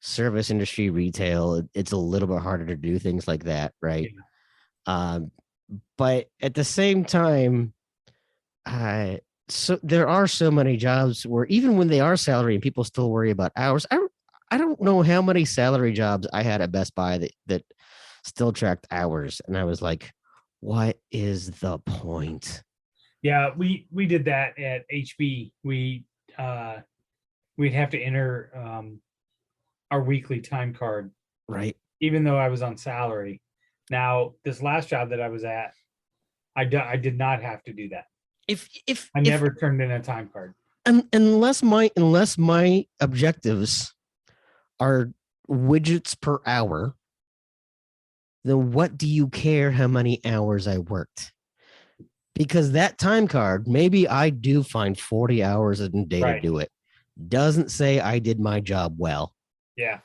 service industry, retail, it's a little bit harder to do things like that, right? Yeah. But at the same time, so there are so many jobs where even when they are salary and people still worry about hours. I don't know how many salary jobs I had at Best Buy that still tracked hours. And I was like, what is the point? Yeah, we did that at HB. We'd have to enter our weekly time card. Right. even though I was on salary. Now, this last job that I was at, I did not have to do that. I never turned in a time card. Unless my objectives are widgets per hour, then what do you care how many hours I worked? Because that time card, maybe I do find 40 hours a day to do it. Doesn't say I did my job well. Yeah.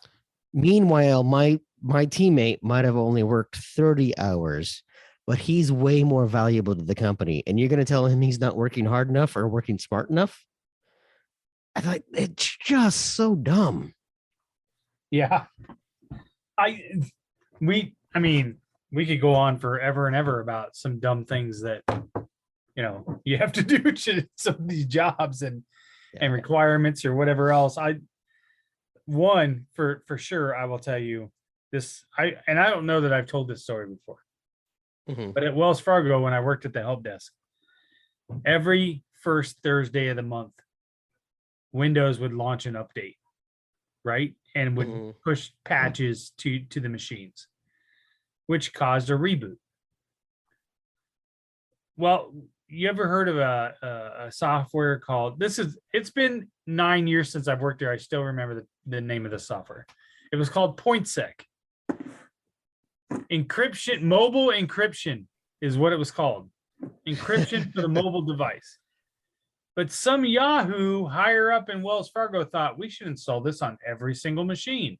Meanwhile, my teammate might have only worked 30 hours, but he's way more valuable to the company. And you're going to tell him he's not working hard enough or working smart enough? I thought it's just so dumb. Yeah. We could go on forever and ever about some dumb things that, you have to do to some of these jobs and requirements or whatever else. For sure, I will tell you this. I don't know that I've told this story before, but at Wells Fargo, when I worked at the help desk, every first Thursday of the month, Windows would launch an update, right? And would push patches to the machines, which caused a reboot. Well, you ever heard of a software called, it's been 9 years since I've worked there. I still remember the name of the software. It was called PointSec. Encryption, mobile encryption is what it was called. Encryption for the mobile device. But some Yahoo higher up in Wells Fargo thought we should install this on every single machine.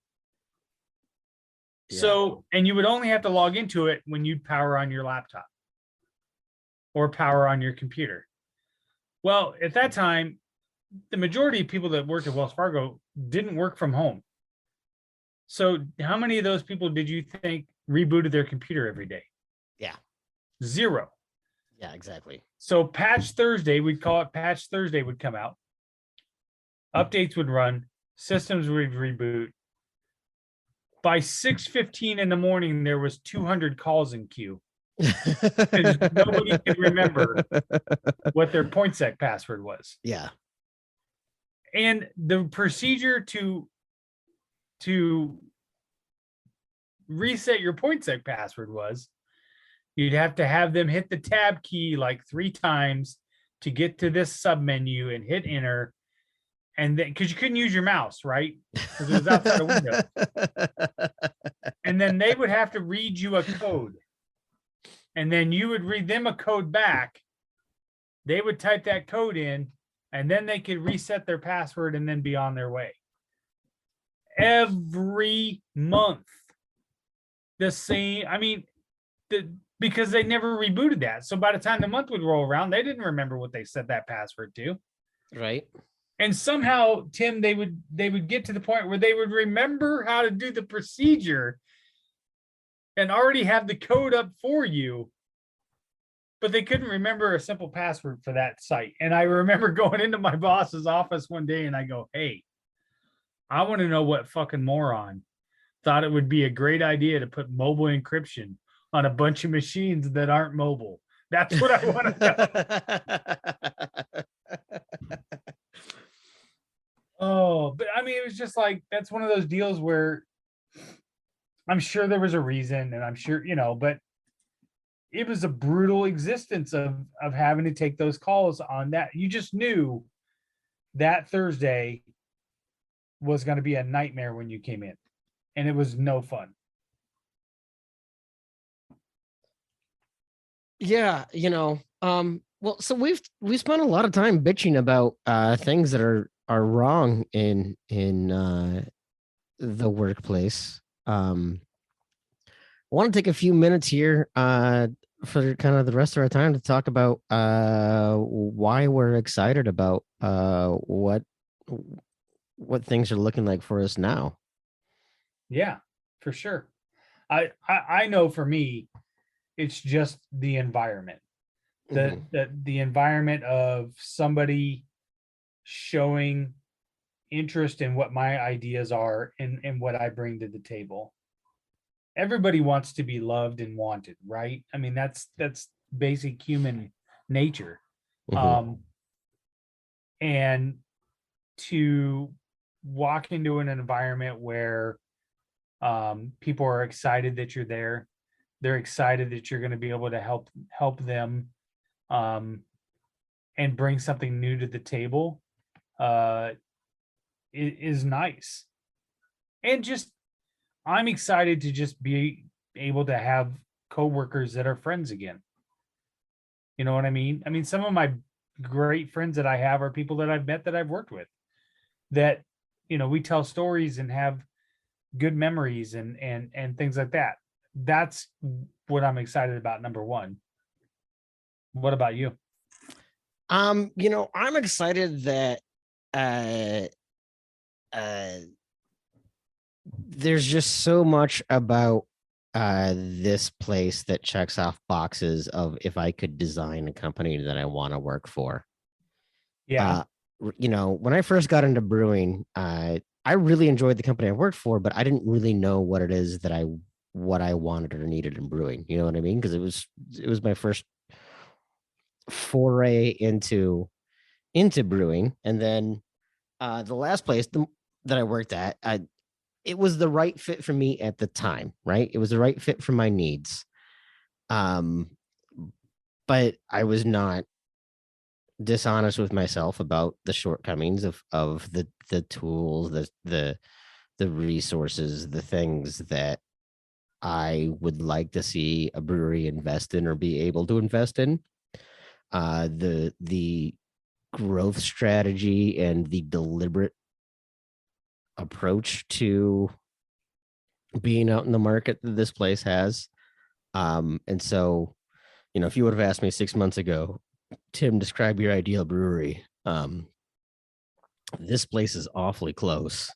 Yeah. So, and you would only have to log into it when you'd power on your laptop or power on your computer. Well, at that time, the majority of people that worked at Wells Fargo didn't work from home. So how many of those people did you think rebooted their computer every day? Yeah. 0. Yeah, exactly. So Patch Thursday, we'd call it Patch Thursday, would come out. Updates would run. Systems would reboot. By 6:15 in the morning, there was 200 calls in queue. Because nobody could remember what their PointSec password was. Yeah. And the procedure to reset your PointSec password was you'd have to have them hit the tab key like 3 times to get to this sub menu and hit enter. And then, because you couldn't use your mouse, right? Because it was outside a window. And then they would have to read you a code. And then you would read them a code back. They would type that code in, and then they could reset their password and then be on their way. Every month. The same, because they never rebooted that. So by the time the month would roll around, they didn't remember what they set that password to. Right. And somehow, Tim, they would get to the point where they would remember how to do the procedure and already have the code up for you, but they couldn't remember a simple password for that site. And I remember going into my boss's office one day and I go, hey, I want to know what fucking moron thought it would be a great idea to put mobile encryption on a bunch of machines that aren't mobile. That's what I want to know. Oh, but it was just like, that's one of those deals where I'm sure there was a reason, and I'm sure, but it was a brutal existence of having to take those calls on that. You just knew that Thursday was going to be a nightmare when you came in, and it was no fun. Yeah. Well, so we spent a lot of time bitching about things that are wrong in the workplace. I want to take a few minutes here for kind of the rest of our time to talk about why we're excited about what things are looking like for us now. Yeah, for sure. I know for me, it's just the environment. The environment of somebody showing interest in what my ideas are and what I bring to the table. Everybody wants to be loved and wanted, right? That's basic human nature. And to walk into an environment where People are excited that you're there. They're excited that you're going to be able to help them, and bring something new to the table. Is nice. And just, I'm excited to just be able to have coworkers that are friends again. You know what I mean? I mean, some of my great friends that I have are people that I've met that I've worked with, that, we tell stories and have good memories and things like that. That's what I'm excited about, number one. What about you? I'm excited that there's just so much about this place that checks off boxes of if I could design a company that I want to work for. Yeah. When I first got into brewing, I really enjoyed the company I worked for, but I didn't really know what it is that what I wanted or needed in brewing. You know what I mean? Because it was my first foray into brewing, and then the last place that I worked at, it was the right fit for me at the time, right? It was the right fit for my needs. But I was not dishonest with myself about the shortcomings of the tools, the resources, the things that I would like to see a brewery invest in or be able to invest in. The growth strategy and the deliberate approach to being out in the market that this place has. And so, if you would have asked me 6 months ago, Tim, describe your ideal brewery, this place is awfully close.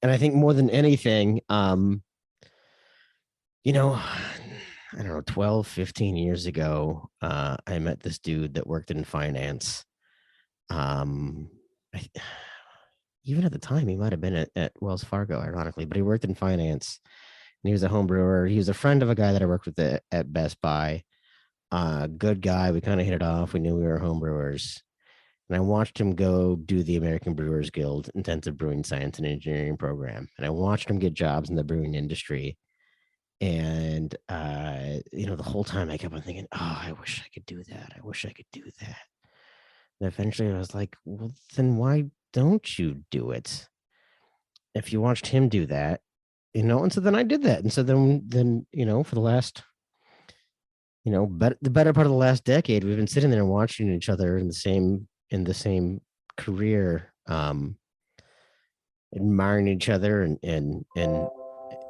And I think more than anything, I don't know, 12, 15 years ago, I met this dude that worked in finance. Even at the time, he might have been at Wells Fargo, ironically, but he worked in finance, and he was a home brewer. He was a friend of a guy that I worked with at Best Buy. Good guy. We kind of hit it off. We knew we were home brewers. And I watched him go do the American Brewers Guild Intensive Brewing Science and Engineering program. And I watched him get jobs in the brewing industry. And, the whole time I kept on thinking, oh, I wish I could do that. I wish I could do that. And eventually I was like, well, then why don't you do it? If you watched him do that, and so then I did that. And so then, for the last, the better part of the last decade, we've been sitting there watching each other in the same career, admiring each other and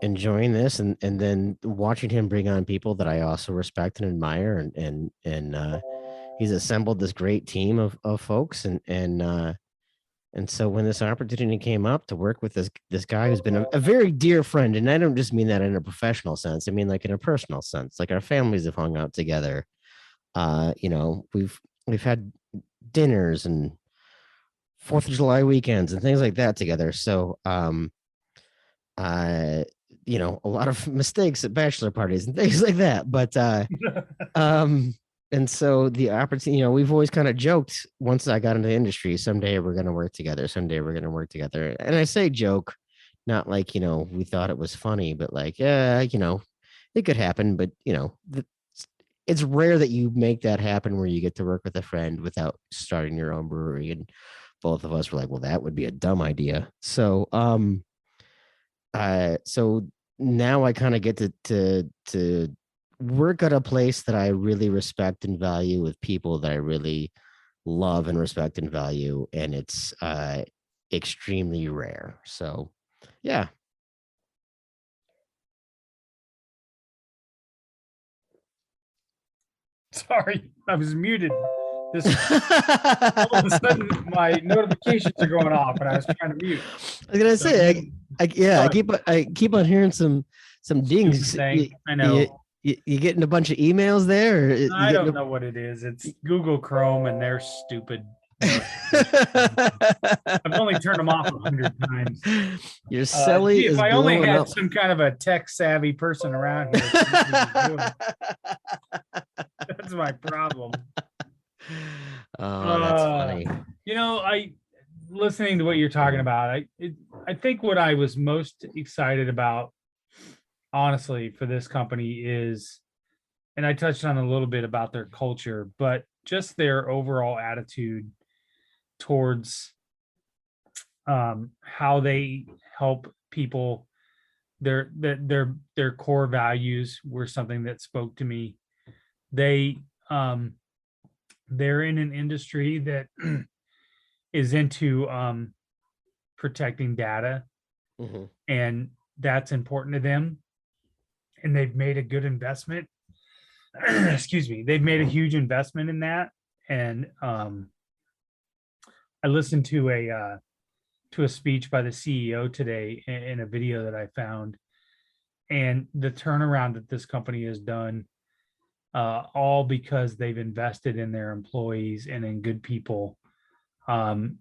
enjoying this, and then watching him bring on people that I also respect and admire, and he's assembled this great team of folks, and so when this opportunity came up to work with this guy who's been a very dear friend, and I don't just mean that in a professional sense, I mean like in a personal sense, like our families have hung out together. We've had dinners and 4th of July weekends and things like that together. So, a lot of mistakes at bachelor parties and things like that. But, and so the opportunity, we've always kind of joked once I got into the industry, someday we're going to work together. Someday we're going to work together. And I say joke, not like, we thought it was funny, but like, yeah, it could happen, but it's rare that you make that happen where you get to work with a friend without starting your own brewery. And both of us were like, well, that would be a dumb idea. So, so now I kind of get to work at a place that I really respect and value with people that I really love and respect and value. And it's, extremely rare. So, yeah. Sorry, I was muted. All of a sudden, my notifications are going off, and I was trying to mute. I was gonna say, I keep on hearing some dings. I know. You getting a bunch of emails there? I don't know what it is. It's Google Chrome, and they're stupid. I've only turned them off 100 times. Your celly is if I only had up. some kind of a tech savvy person around here. That's my problem. Oh, that's funny. Listening to what you're talking about, I think what I was most excited about honestly, for this company is, and I touched on a little bit about their culture, but just their overall attitude towards how they help people. Their core values were something that spoke to me. They um, they're in an industry that is into protecting data, Mhm. and that's important to them. And they've made a good investment. Excuse me. They've made a huge investment in that. And I listened to a speech by the CEO today in a video that I found, and the turnaround that this company has done, all because they've invested in their employees and in good people, um,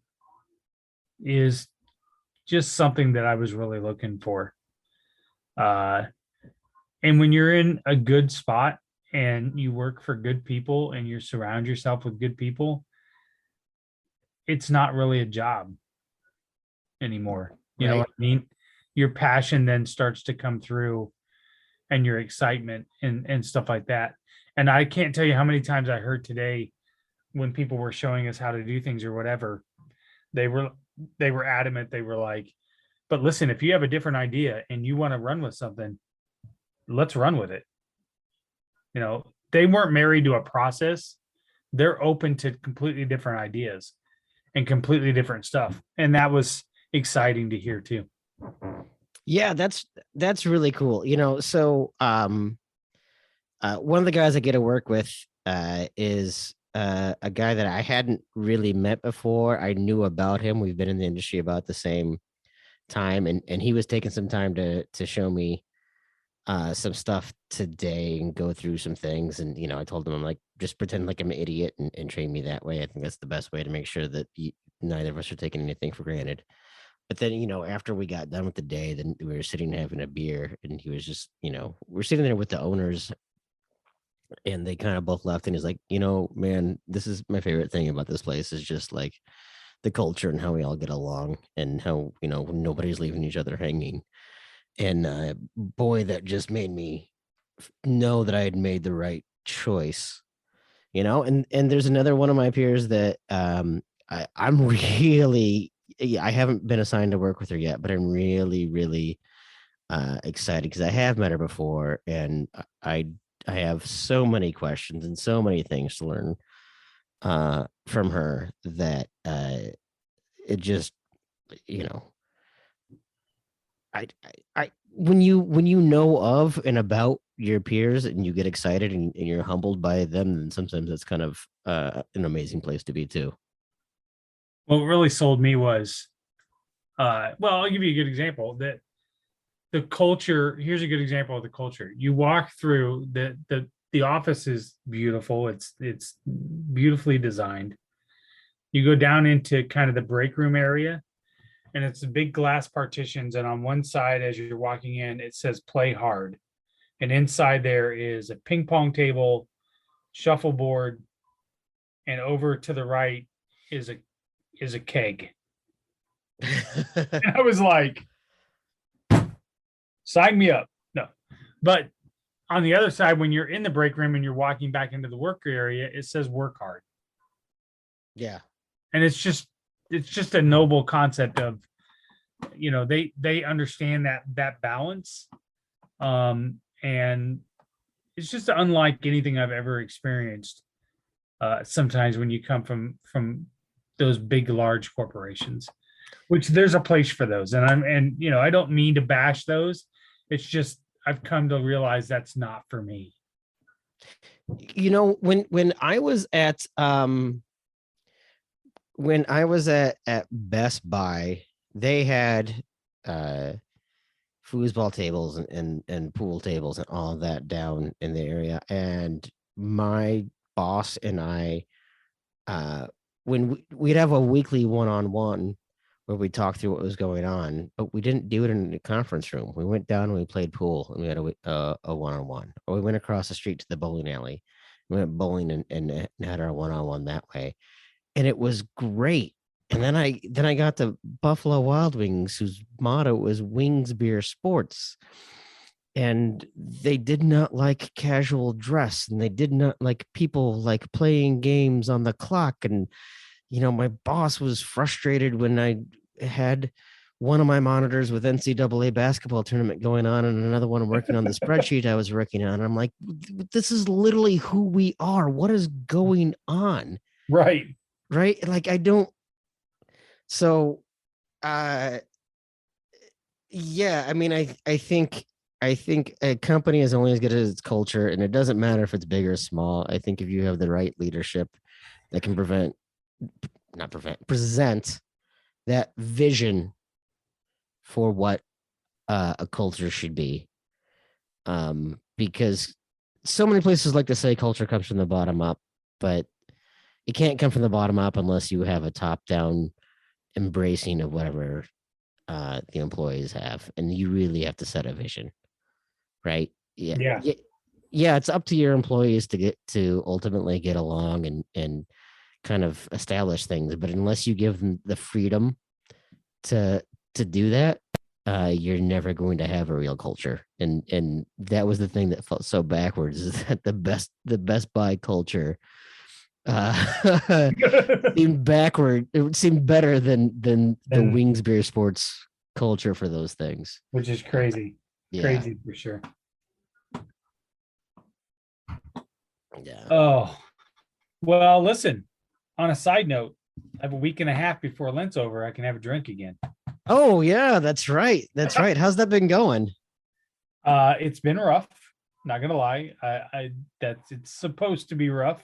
is just something that I was really looking for. Uh, and when you're in a good spot and you work for good people and you surround yourself with good people, it's not really a job anymore. You know Right. what I mean? Your passion then starts to come through, and your excitement and stuff like that. And I can't tell you how many times I heard today when people were showing us how to do things or whatever, they were they were adamant. They were like, but listen, if you have a different idea and you want to run with something, let's run with it. You know, they weren't married to a process. They're open to completely different ideas and completely different stuff. And that was exciting to hear too. Yeah, that's really cool. So one of the guys I get to work with is a guy that I hadn't really met before. I knew about him. We've been in the industry about the same time, and he was taking some time to show me some stuff today and go through some things. And I told him, I'm like, just pretend like I'm an idiot and train me that way. I think that's the best way to make sure that neither of us are taking anything for granted. But then, after we got done with the day, then we were sitting having a beer, and he was just, we're sitting there with the owners, and they kind of both left. And he's like, man, this is my favorite thing about this place is just like the culture and how we all get along and how, nobody's leaving each other hanging. And boy, that just made me know that I had made the right choice, and there's another one of my peers that I'm really, I haven't been assigned to work with her yet, but I'm really, really excited because I have met her before, and I have so many questions and so many things to learn from her that it just, you know, when you know of and about your peers and you get excited and you're humbled by them, then sometimes it's kind of an amazing place to be too. What really sold me was, well, I'll give you a good example that the culture. Here's a good example of the culture. You walk through the office is beautiful. It's beautifully designed. You go down into kind of the break room area, and it's big glass partitions. And on one side, as you're walking in, it says "Play Hard," and inside there is a ping pong table, shuffleboard, and over to the right is a keg. And I was like, sign me up. No. But on the other side, when you're in the break room and you're walking back into the work area, it says work hard. Yeah. And it's just a noble concept of, they understand that balance. And it's just unlike anything I've ever experienced. Sometimes when you come from those big, large corporations, which there's a place for those. And I don't mean to bash those. It's just, I've come to realize that's not for me. When I was at Best Buy, they had foosball tables and pool tables and all of that down in the area. And my boss and I, when we'd have a weekly one-on-one where we talked through what was going on, but we didn't do it in the conference room. We went down and we played pool, and we had a one-on-one. Or we went across the street to the bowling alley. We went bowling and had our one-on-one that way, and it was great. And then I got to Buffalo Wild Wings, whose motto was "Wings, Beer, Sports," and they did not like casual dress, and they did not like people like playing games on the clock. And my boss was frustrated when I had one of my monitors with NCAA basketball tournament going on and another one working on the spreadsheet I was working on. And I'm like, this is literally who we are. What is going on? Right. Right. Like, I don't. So, yeah, I mean, I think a company is only as good as its culture, and it doesn't matter if it's big or small. I think if you have the right leadership that can present that vision for what a culture should be. Because so many places like to say culture comes from the bottom up, but it can't come from the bottom up unless you have a top down embracing of whatever the employees have, and you really have to set a vision, right? Yeah. Yeah, it's up to your employees to ultimately get along and kind of establish things, but unless you give them the freedom to do that, you're never going to have a real culture. And that was the thing that felt so backwards, is that the Best Buy culture seemed backward. It would seem better than the Wings Beer Sports culture for those things, which is crazy. Yeah. Crazy for sure. Yeah. Oh, well, listen, on a side note, I have a week and a half before Lent's over. I can have a drink again. Oh yeah, that's right. How's that been going? It's been rough. Not gonna lie. It's supposed to be rough.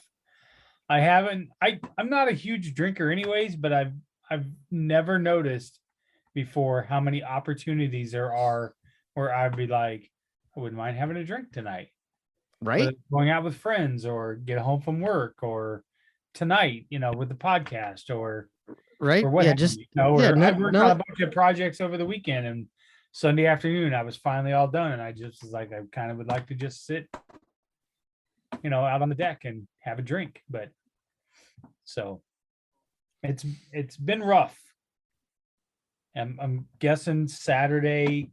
I'm not a huge drinker anyways, but I've never noticed before how many opportunities there are where I'd be like, I wouldn't mind having a drink tonight. Right. Whether going out with friends or get home from work or tonight, with the podcast or right. or what Yeah, have just you, or I worked on a not bunch of projects over the weekend, and Sunday afternoon I was finally all done, and I just was like, I kind of would like to just sit, out on the deck and have a drink. But so it's been rough. I'm guessing Saturday.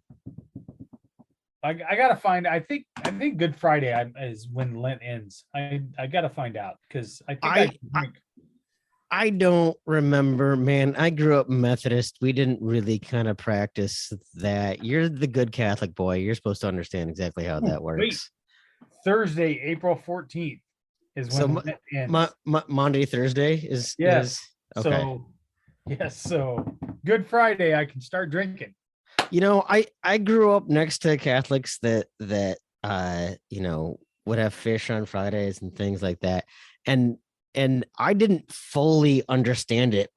I gotta find. I think Good Friday is when Lent ends. I gotta find out, because I think I can drink. I don't remember, man. I grew up Methodist. We didn't really kind of practice that. You're the good Catholic boy. You're supposed to understand exactly how that works. Wait. Thursday, April 14th is when Lent ends. Monday, Thursday is. Yes. Is, okay. So, yes. So Good Friday, I can start drinking. I grew up next to Catholics that would have fish on Fridays and things like that. And I didn't fully understand it,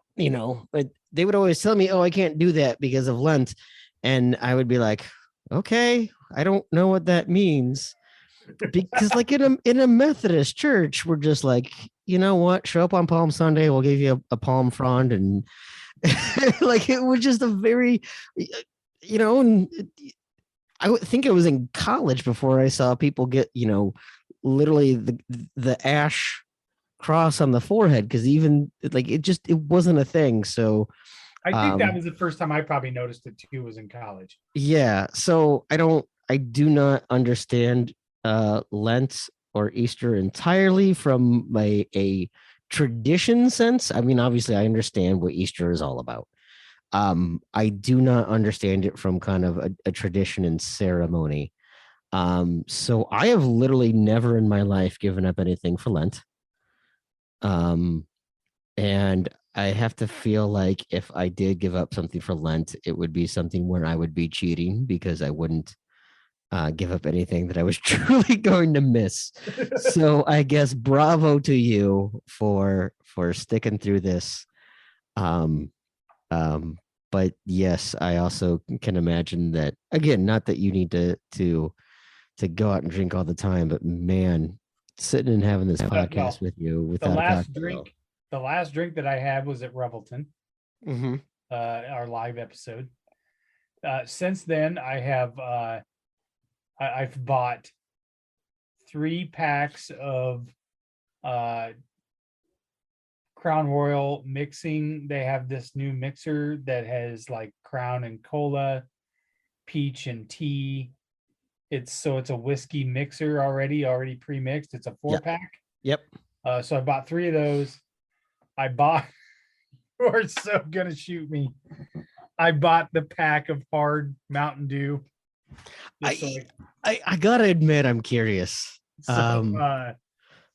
but they would always tell me, oh, I can't do that because of Lent. And I would be like, okay, I don't know what that means. Because like in a Methodist church, we're just like, you know what, show up on Palm Sunday, we'll give you a palm frond. And like, it was just a very, and I would think it was in college before I saw people get, literally the ash cross on the forehead, because even like it wasn't a thing. So I think that was the first time I probably noticed it too, was in college. Yeah. So I do not understand Lent or Easter entirely from a tradition sense. I mean, obviously I understand what Easter is all about. I do not understand it from kind of a tradition and ceremony. So I have literally never in my life given up anything for Lent. And I have to feel like if I did give up something for Lent, it would be something where I would be cheating, because I wouldn't give up anything that I was truly going to miss. So I guess bravo to you for sticking through this. But yes, I also can imagine that, again, not that you need to go out and drink all the time, but man, sitting and having this podcast with you without the last drink that I had was at Revelton, mm-hmm. Our live episode. Since then, I have I've bought 3 packs of Crown Royal mixing. They have this new mixer that has like Crown and Cola, peach and tea, It's a whiskey mixer already pre-mixed. It's a 4-pack. Yep. So I bought 3 of those. I bought you are so gonna shoot me. I bought the pack of hard Mountain Dew. I gotta admit, I'm curious. Yeah,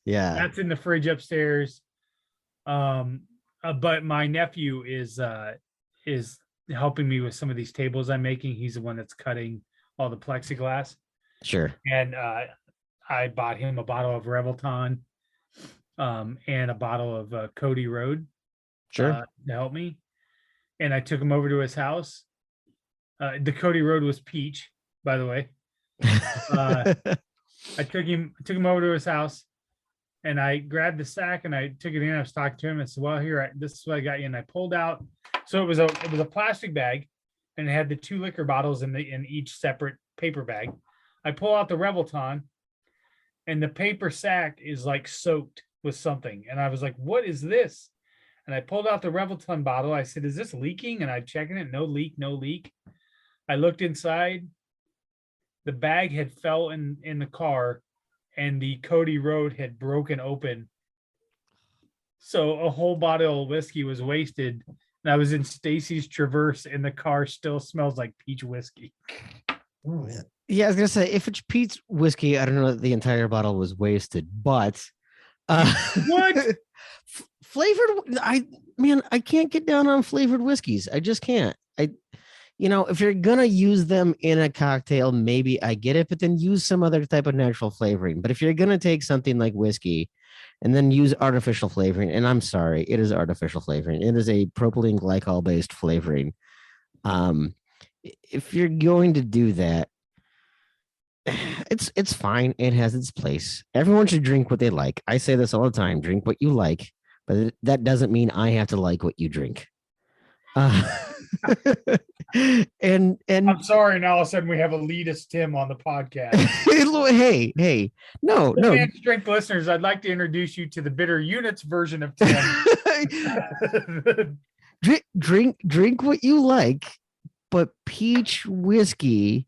Yeah, that's in the fridge upstairs. But my nephew is helping me with some of these tables I'm making. He's the one that's cutting all the plexiglass, sure. and I bought him a bottle of Revelton, and a bottle of Cody Road, Sure. to help me. And I took him over to his house. The Cody Road was peach, by the way. I took him over to his house, and I grabbed the sack and I took it in. I was talking to him and said, "Well, here, this is what I got you." And I pulled out. So it was a plastic bag, and it had the 2 liquor bottles in each separate paper bag. I pull out the Revelton, and the paper sack is like soaked with something. And I was like, "What is this?" And I pulled out the Revelton bottle. I said, "Is this leaking?" And I'm checking it. No leak, no leak. I looked inside. The bag had fell in the car, and the Cody Road had broken open. So a whole bottle of whiskey was wasted. And I was in Stacy's Traverse, and the car still smells like peach whiskey. Oh, yeah. Yeah, I was gonna say, if it's peach whiskey, I don't know that the entire bottle was wasted, but What? flavored, I can't get down on flavored whiskeys. I just can't. If you're gonna use them in a cocktail, maybe I get it, but then use some other type of natural flavoring. But if you're gonna take something like whiskey and then use artificial flavoring, and I'm sorry, it is artificial flavoring. It is a propylene glycol based flavoring. If you're going to do that, it's fine. It has its place. Everyone should drink what they like. I say this all the time: drink what you like, but that doesn't mean I have to like what you drink. And I'm sorry. Now all of a sudden we have elitist Tim on the podcast. hey, no. Strength listeners, I'd like to introduce you to the Bitter Units version of Tim. drink what you like, but peach whiskey,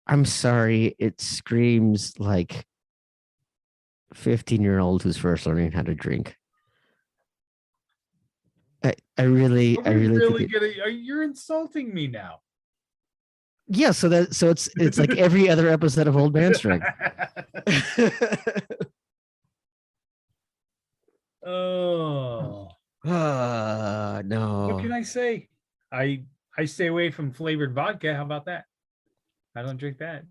I'm sorry, it screams like 15-year-old who's first learning how to drink. I really You're insulting me now. Yeah, so it's like every other episode of Old Man Strength. Oh. No. What can I say? I stay away from flavored vodka. How about that? I don't drink that.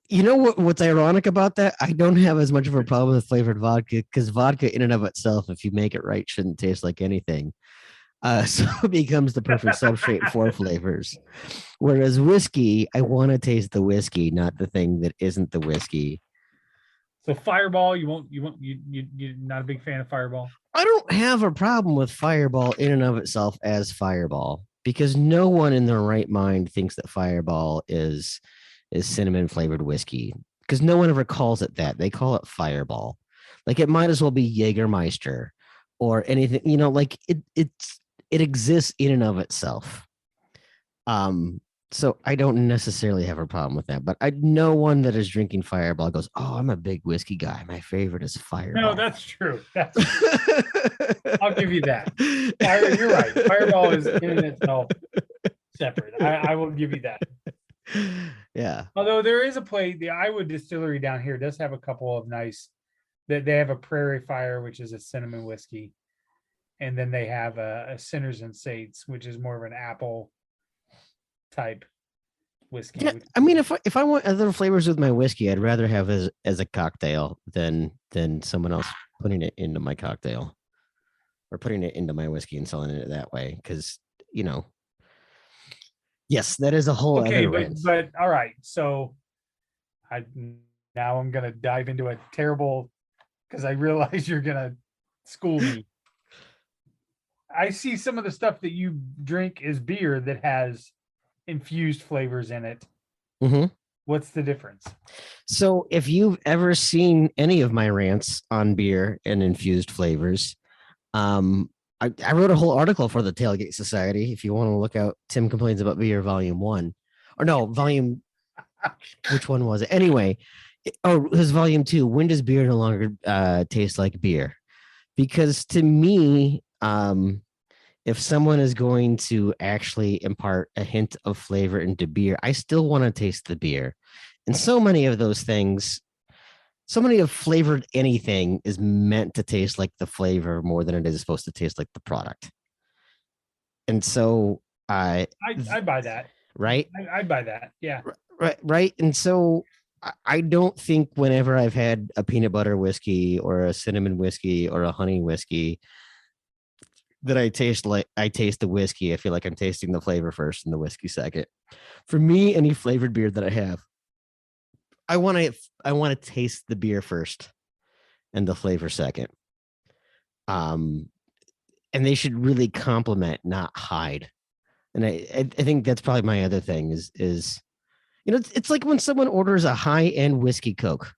You know what's ironic about that? I don't have as much of a problem with flavored vodka, because vodka in and of itself, if you make it right, shouldn't taste like anything. So it becomes the perfect substrate for flavors. Whereas whiskey, I want to taste the whiskey, not the thing that isn't the whiskey. So Fireball, you're not a big fan of Fireball? I don't have a problem with Fireball in and of itself as Fireball, because no one in their right mind thinks that Fireball is cinnamon flavored whiskey, because no one ever calls it that. They call it Fireball. Like, it might as well be Jägermeister or anything, like it exists in and of itself. So I don't necessarily have a problem with that, but no one that is drinking Fireball goes, "Oh, I'm a big whiskey guy. My favorite is Fireball." No, that's true. I'll give you that. You're right. Fireball is in itself separate. I will give you that. Yeah. Although there is a place, the Iowa Distillery down here does have a couple of nice, that they have a Prairie Fire, which is a cinnamon whiskey. And then they have a Sinners and Saints, which is more of an apple type whiskey. Yeah, I mean, if I want other flavors with my whiskey, I'd rather have as a cocktail than someone else putting it into my cocktail or putting it into my whiskey and selling it that way. Because, yes, that is a whole other rant. But all right. So now I'm gonna dive into a terrible, because I realize you're gonna school me. I see some of the stuff that you drink is beer that has infused flavors in it. Mm-hmm. What's the difference? So if you've ever seen any of my rants on beer and infused flavors, I wrote a whole article for the Tailgate Society. If you want to look out, Tim Complains About Beer, Volume 1. Or no, Volume, which one was it? Anyway, it was Volume 2. When does beer no longer taste like beer? Because to me, if someone is going to actually impart a hint of flavor into beer, I still want to taste the beer. And so many of those things, so many of flavored anything is meant to taste like the flavor more than it is supposed to taste like the product. And so I buy that. Right. I buy that. Yeah. Right. And so I don't think whenever I've had a peanut butter whiskey or a cinnamon whiskey or a honey whiskey that I taste the whiskey. I feel like I'm tasting the flavor first and the whiskey second. For me, any flavored beer that I have, I want to taste the beer first and the flavor second. And they should really complement, not hide. And I think that's probably my other thing is it's like when someone orders a high-end whiskey Coke.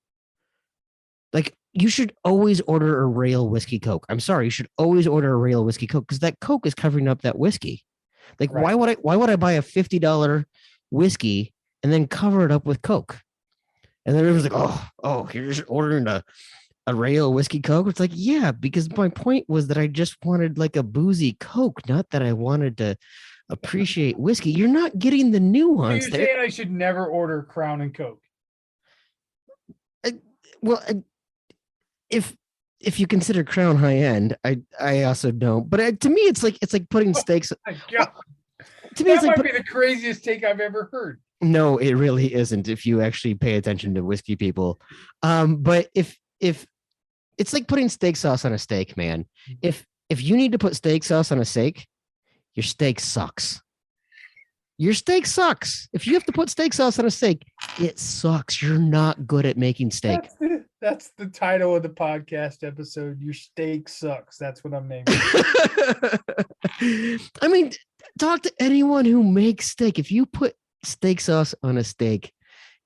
Like, you should always order a rail whiskey Coke. I'm sorry, you should always order a rail whiskey Coke because that Coke is covering up that whiskey. Like, right. why would I buy a $50 whiskey and then cover it up with Coke? And then everyone's like, oh, you're just ordering a rail whiskey Coke. It's like, yeah, because my point was that I just wanted like a boozy Coke, not that I wanted to appreciate whiskey. You're not getting the nuance. So you're saying I should never order Crown and Coke? If you consider Crown high end, I also don't. But to me, it's like putting steaks. My God. To me, that might be the craziest take I've ever heard. No, it really isn't. If you actually pay attention to whiskey people, but if it's like putting steak sauce on a steak, man. If you need to put steak sauce on a steak, your steak sucks. Your steak sucks. If you have to put steak sauce on a steak, it sucks. You're not good at making steak. That's the title of the podcast episode. Your steak sucks. That's what I'm naming. I mean, talk to anyone who makes steak. If you put steak sauce on a steak,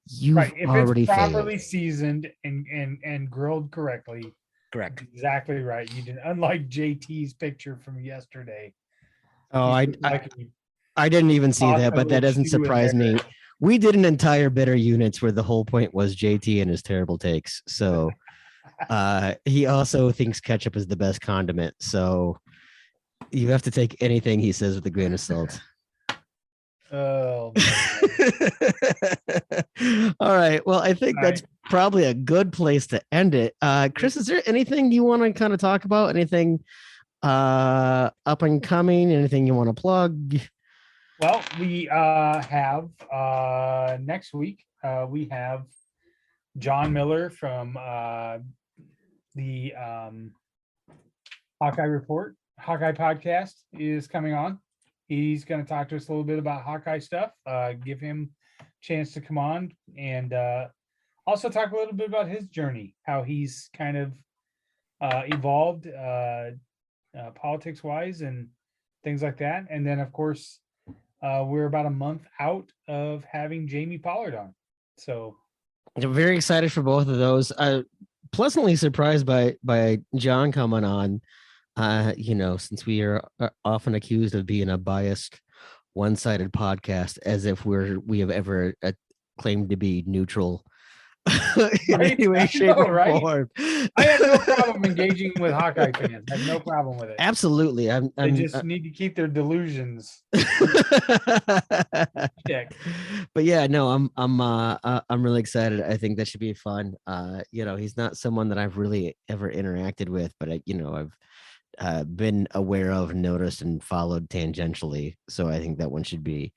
you've already it's properly failed. Seasoned and grilled correctly. Correct. Exactly right. You did, unlike JT's picture from yesterday. Oh, I didn't even see that, but that doesn't surprise me. We did an entire Bitter Units where the whole point was JT and his terrible takes. So he also thinks ketchup is the best condiment. So you have to take anything he says with a grain of salt. Oh. All right. Well, I think that's probably a good place to end it. Chris, is there anything you want to kind of talk about? Anything up and coming? Anything you want to plug? Well, we have next week, we have John Miller from the Hawkeye Report, Hawkeye Podcast is coming on. He's going to talk to us a little bit about Hawkeye stuff, give him a chance to come on, and also talk a little bit about his journey, how he's kind of evolved politics-wise and things like that. And then, of course, we're about a month out of having Jamie Pollard on. So I'm very excited for both of those. Pleasantly surprised by John coming on. Since we are often accused of being a biased, one-sided podcast, as if we have ever claimed to be neutral in any way, shape, or form. I have no problem engaging with Hawkeye fans. I have no problem with it. Absolutely. They just need to keep their delusions. But yeah, no, I'm really excited. I think that should be fun. He's not someone that I've really ever interacted with, but I've been aware of, noticed, and followed tangentially. So I think that one should be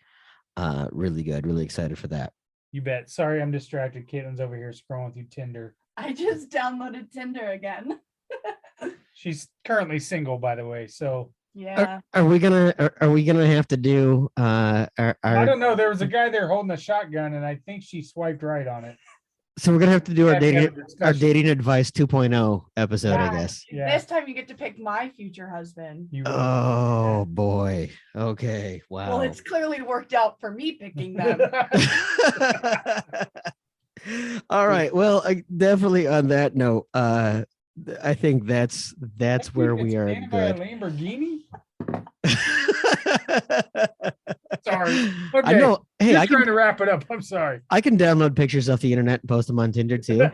really good. Really excited for that. You bet. Sorry, I'm distracted. Caitlin's over here scrolling through Tinder. I just downloaded Tinder again. She's currently single, by the way. So yeah. Are we gonna have to do? I don't know. There was a guy there holding a shotgun, and I think she swiped right on it. So we're gonna have to do our dating advice 2.0 episode, I guess. Yeah. This time you get to pick my future husband. Oh boy. Okay. Wow. Well, it's clearly worked out for me picking them. All right. Well, definitely on that note, I think that's where we are Painted by a good. Lamborghini. Sorry. Okay. I know. Hey, Just I trying can to wrap it up. I'm sorry. I can download pictures off the internet and post them on Tinder too.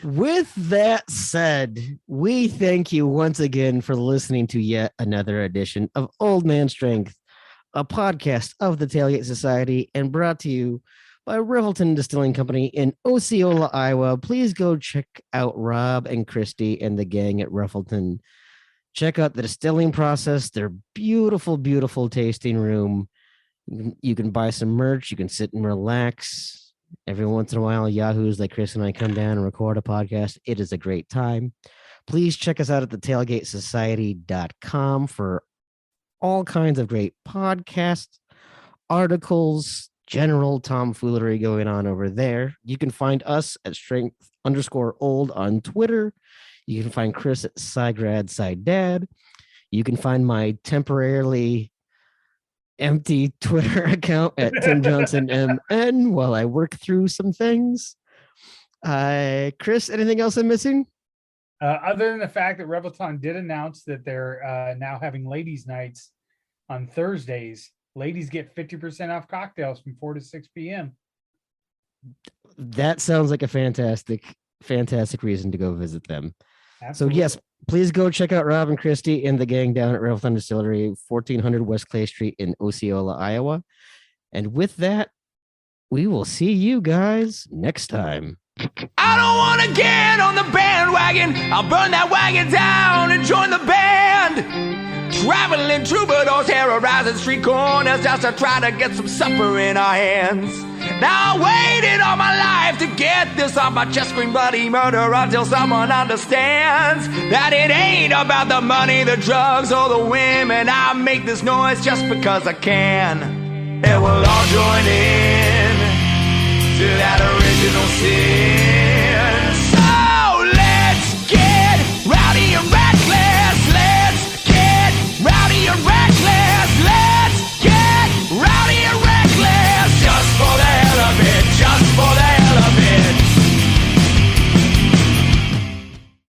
With that said, we thank you once again for listening to yet another edition of Old Man Strength, a podcast of the Tailgate Society and brought to you by Revelton Distilling Company in Osceola, Iowa. Please go check out Rob and Christy and the gang at Revelton. Check out the distilling process, their beautiful, beautiful tasting room. You can buy some merch. You can sit and relax. Every once in a while, yahoos like Chris and I come down and record a podcast. It is a great time. Please check us out at the tailgatesociety.com for all kinds of great podcasts, articles, general tomfoolery going on over there. You can find us at strength_old on Twitter. You can find Chris at SciGrad. You can find my temporarily empty Twitter account at Tim Johnson MN while I work through some things. Chris, anything else I'm missing? Other than the fact that Revelton did announce that they're now having ladies' nights on Thursdays. Ladies get 50% off cocktails from 4 to 6 p.m. That sounds like a fantastic reason to go visit them. Absolutely. So yes, please go check out Rob and Christy and the gang down at Revelton Distillery, 1400 West Clay Street in Osceola, Iowa. And with that, we will see you guys next time. I don't want to get on the bandwagon. I'll burn that wagon down and join the band. Traveling troubadours, terrorizing street corners just to try to get some supper in our hands. Now I waited all my life to get this off my chest, scream bloody murder until someone understands that it ain't about the money, the drugs, or the women. I make this noise just because I can. And we'll all join in to that original sin.